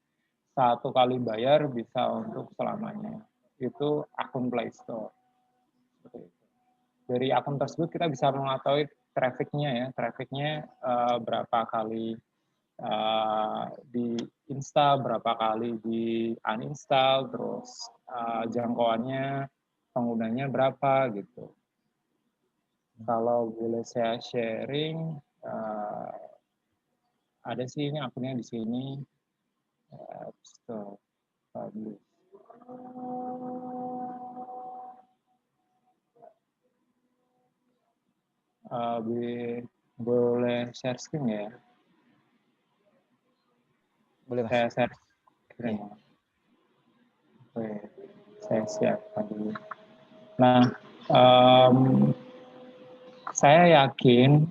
satu kali bayar bisa untuk selamanya. Itu akun Play Store. Dari akun tersebut kita bisa mengetahui trafficnya ya. Trafficnya berapa kali di install, berapa kali di uninstall, terus jangkauannya penggunanya berapa gitu. Kalau boleh saya sharing, ada sih ini akunnya di sini. Boleh share screen ya? Boleh Mas. Saya share screen. Ya. Oke, saya siapkan dulu. Nah, saya yakin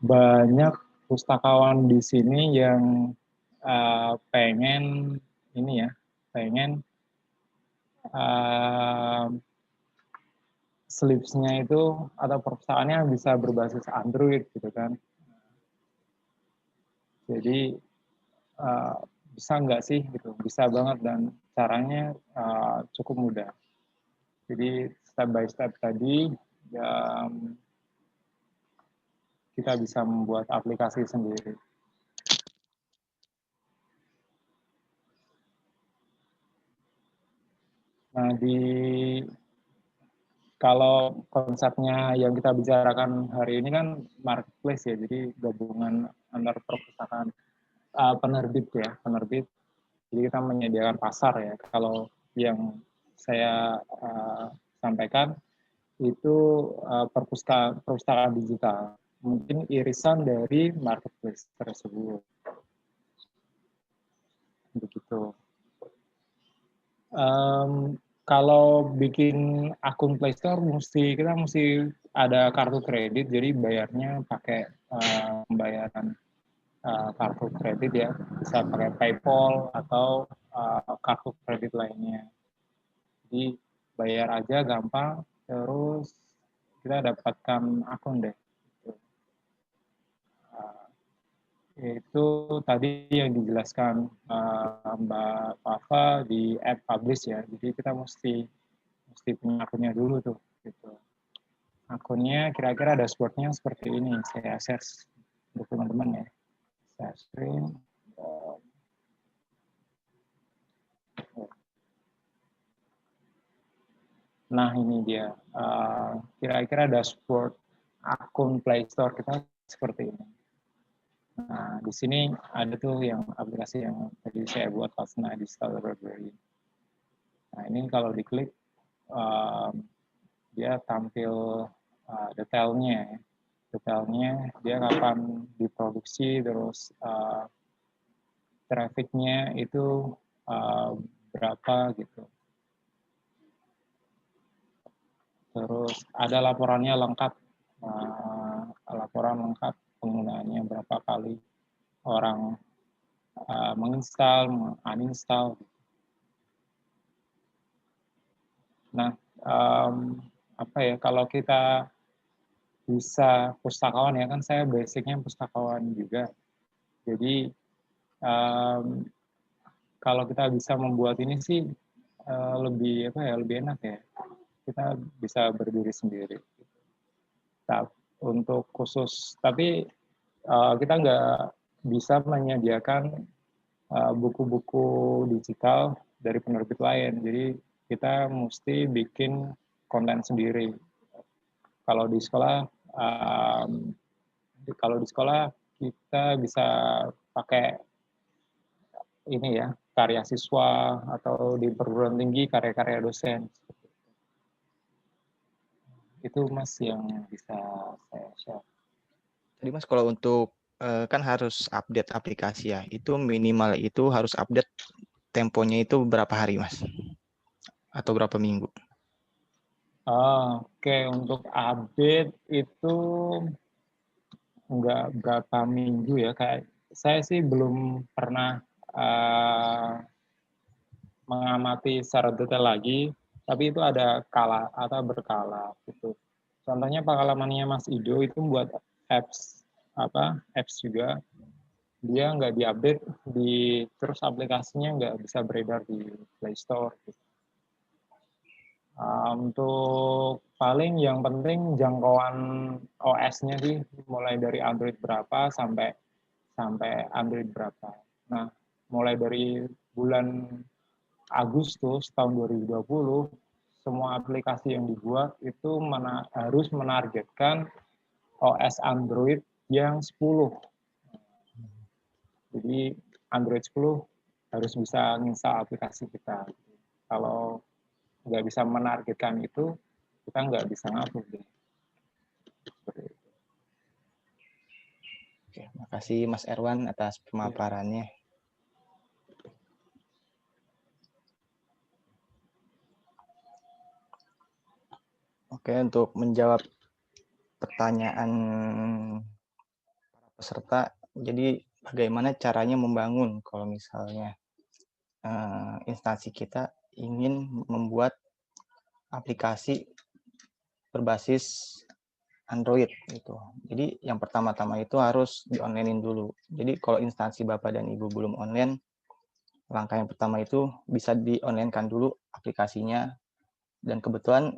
banyak pustakawan di sini yang pengen Slips-nya itu atau perpustakaannya bisa berbasis Android gitu kan. Jadi bisa nggak sih gitu? Bisa banget dan caranya cukup mudah. Jadi step by step tadi kita bisa membuat aplikasi sendiri. Nah, kalau konsepnya yang kita bicarakan hari ini kan marketplace ya, jadi gabungan antar perpustakaan penerbit ya, penerbit. Jadi kita menyediakan pasar ya. Kalau yang saya sampaikan itu perpustakaan digital, mungkin irisan dari marketplace tersebut. Begitu. Kalau bikin akun Play Store kita mesti ada kartu kredit, jadi bayarnya pakai pembayaran kartu kredit ya, bisa pakai PayPal atau kartu kredit lainnya. Jadi bayar aja gampang, terus kita dapatkan akun deh. Itu tadi yang dijelaskan Mbak Fafa di app Publish ya. Jadi kita mesti punya akunnya dulu tuh. Gitu. Akunnya kira-kira dashboardnya seperti ini. Saya share untuk teman-teman ya. Share screen. Nah ini dia. Kira-kira dashboard akun Play Store kita seperti ini. Nah, di sini ada tuh yang aplikasi yang tadi saya buat Latsna Digital Library. Nah, ini kalau diklik, dia tampil detailnya. Detailnya dia kapan diproduksi, terus trafficnya itu berapa gitu. Terus ada laporannya lengkap, laporan lengkap penggunaannya berapa kali orang menginstal, uninstall. Nah, apa ya? Kalau kita bisa pustakawan ya kan, saya basicnya pustakawan juga. Jadi kalau kita bisa membuat ini sih lebih apa ya? Lebih enak ya. Kita bisa berdiri sendiri. Nah, untuk khusus, tapi kita nggak bisa menyediakan buku-buku digital dari penerbit lain. Jadi kita mesti bikin konten sendiri. Kalau di sekolah, kita bisa pakai ini ya, karya siswa, atau di perguruan tinggi karya-karya dosen. Itu Mas yang bisa saya share. Jadi Mas kalau untuk kan harus update aplikasi ya, itu minimal itu harus update temponya itu berapa hari Mas? Atau berapa minggu? Oke, untuk update itu nggak berapa minggu ya. Kayak saya sih belum pernah mengamati secara detail lagi, tapi itu ada kala atau berkala gitu. Contohnya pengalamannya Mas Ido itu buat apps juga, dia nggak diupdate, terus aplikasinya nggak bisa beredar di Play Store. Gitu. Untuk paling yang penting jangkauan OS-nya sih mulai dari Android berapa sampai Android berapa. Nah, mulai dari bulan Agustus tahun 2020, semua aplikasi yang dibuat itu harus menargetkan OS Android yang 10. Jadi Android 10 harus bisa nginstal aplikasi kita. Kalau nggak bisa menargetkan itu, kita nggak bisa ngupload. Oke, makasih Mas Erwan atas pemaparannya. Oke, untuk menjawab pertanyaan para peserta, jadi bagaimana caranya membangun kalau misalnya instansi kita ingin membuat aplikasi berbasis Android gitu. Jadi yang pertama-tama itu harus di-online-in dulu. Jadi kalau instansi Bapak dan Ibu belum online, langkah yang pertama itu bisa di-online-kan dulu aplikasinya. Dan kebetulan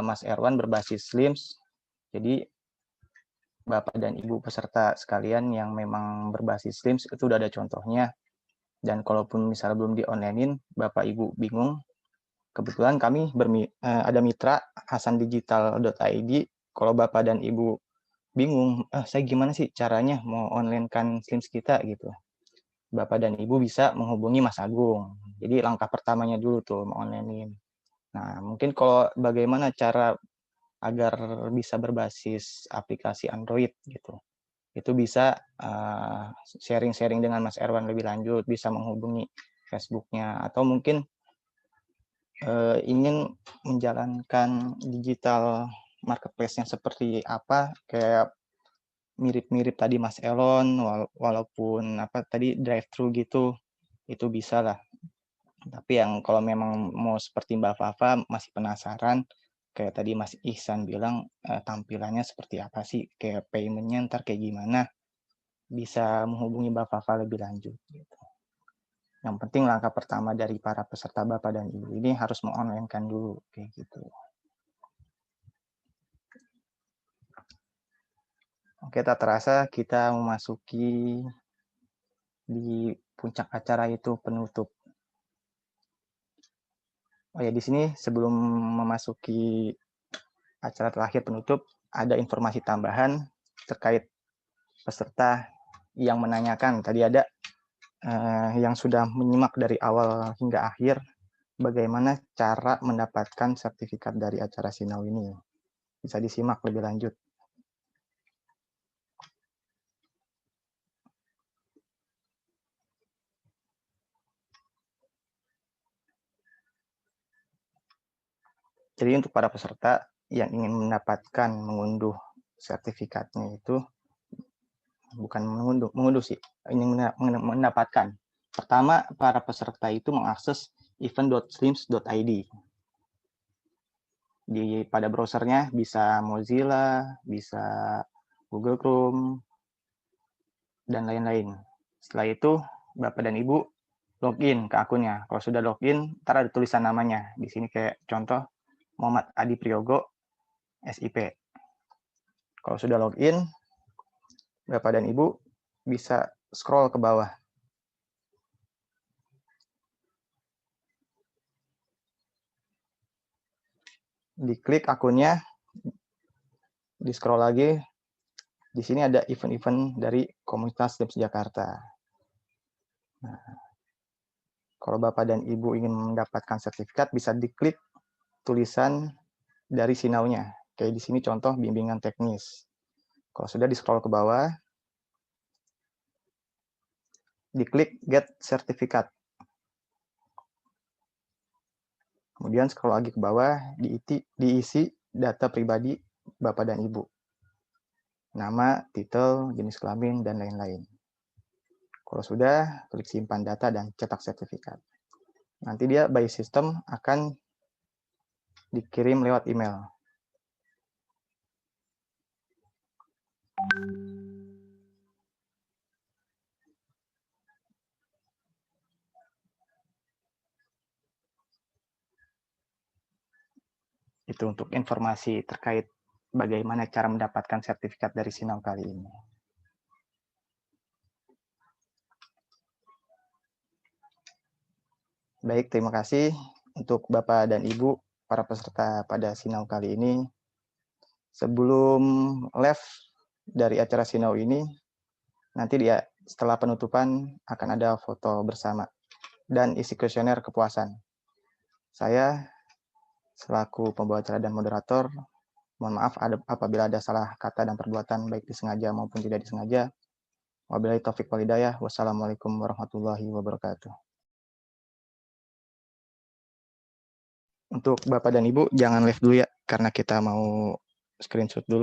Mas Erwan berbasis Slims, jadi Bapak dan Ibu peserta sekalian yang memang berbasis Slims itu udah ada contohnya. Dan kalaupun misalnya belum di-online-in, Bapak Ibu bingung, kebetulan kami ada mitra hasandigital.id. Kalau Bapak dan Ibu bingung, saya gimana sih caranya mau online-kan Slims kita gitu. Bapak dan Ibu bisa menghubungi Mas Agung. Jadi langkah pertamanya dulu tuh mau online-in. Nah, mungkin kalau bagaimana cara agar bisa berbasis aplikasi Android gitu. Itu bisa sharing-sharing dengan Mas Erwan lebih lanjut, bisa menghubungi Facebook-nya, atau mungkin ingin menjalankan digital marketplace-nya seperti apa, kayak mirip-mirip tadi Mas Elon, walaupun apa tadi drive-thru gitu, itu bisa lah. Tapi yang kalau memang mau seperti Mbak Fafa masih penasaran, kayak tadi Mas Ihsan bilang tampilannya seperti apa sih, kayak payment-nya ntar kayak gimana, bisa menghubungi Mbak Fafa lebih lanjut. Gitu. Yang penting langkah pertama dari para peserta Bapak dan Ibu ini harus meng-online-kan dulu, kayak gitu. Oke, tak terasa kita memasuki di puncak acara itu penutup. Oh ya, di sini sebelum memasuki acara terakhir penutup, ada informasi tambahan terkait peserta yang menanyakan. Tadi ada yang sudah menyimak dari awal hingga akhir, bagaimana cara mendapatkan sertifikat dari acara Sinau ini. Bisa disimak lebih lanjut. Jadi untuk para peserta yang ingin mendapatkan mengunduh sertifikatnya itu, bukan mengunduh sih, ingin mendapatkan. Pertama, para peserta itu mengakses event.slims.id. Pada browsernya bisa Mozilla, bisa Google Chrome, dan lain-lain. Setelah itu, Bapak dan Ibu login ke akunnya. Kalau sudah login, ntar ada tulisan namanya. Di sini kayak contoh, Muhammad Adi Priyogo, SIP. Kalau sudah login, Bapak dan Ibu bisa scroll ke bawah. Diklik akunnya, di scroll lagi. Di sini ada event-event dari komunitas SLIMS Jakarta. Nah, kalau Bapak dan Ibu ingin mendapatkan sertifikat, bisa diklik tulisan dari Sinaunya. Kayak di sini contoh bimbingan teknis. Kalau sudah di scroll ke bawah, diklik Get Certificate. Kemudian scroll lagi ke bawah, diisi data pribadi Bapak dan Ibu. Nama, titel, jenis kelamin, dan lain-lain. Kalau sudah, klik simpan data dan cetak sertifikat. Nanti dia by system akan dikirim lewat email. Itu untuk informasi terkait bagaimana cara mendapatkan sertifikat dari Sinau kali ini. Baik, terima kasih untuk Bapak dan Ibu para peserta pada Sinau kali ini. Sebelum live dari acara Sinau ini, nanti dia setelah penutupan akan ada foto bersama dan isi kuesioner kepuasan. Saya selaku pembawa acara dan moderator, mohon maaf apabila ada salah kata dan perbuatan baik disengaja maupun tidak disengaja. Wabillahi taufiq wal hidayah. Wassalamualaikum warahmatullahi wabarakatuh. Untuk Bapak dan Ibu jangan live dulu ya, karena kita mau screenshot dulu.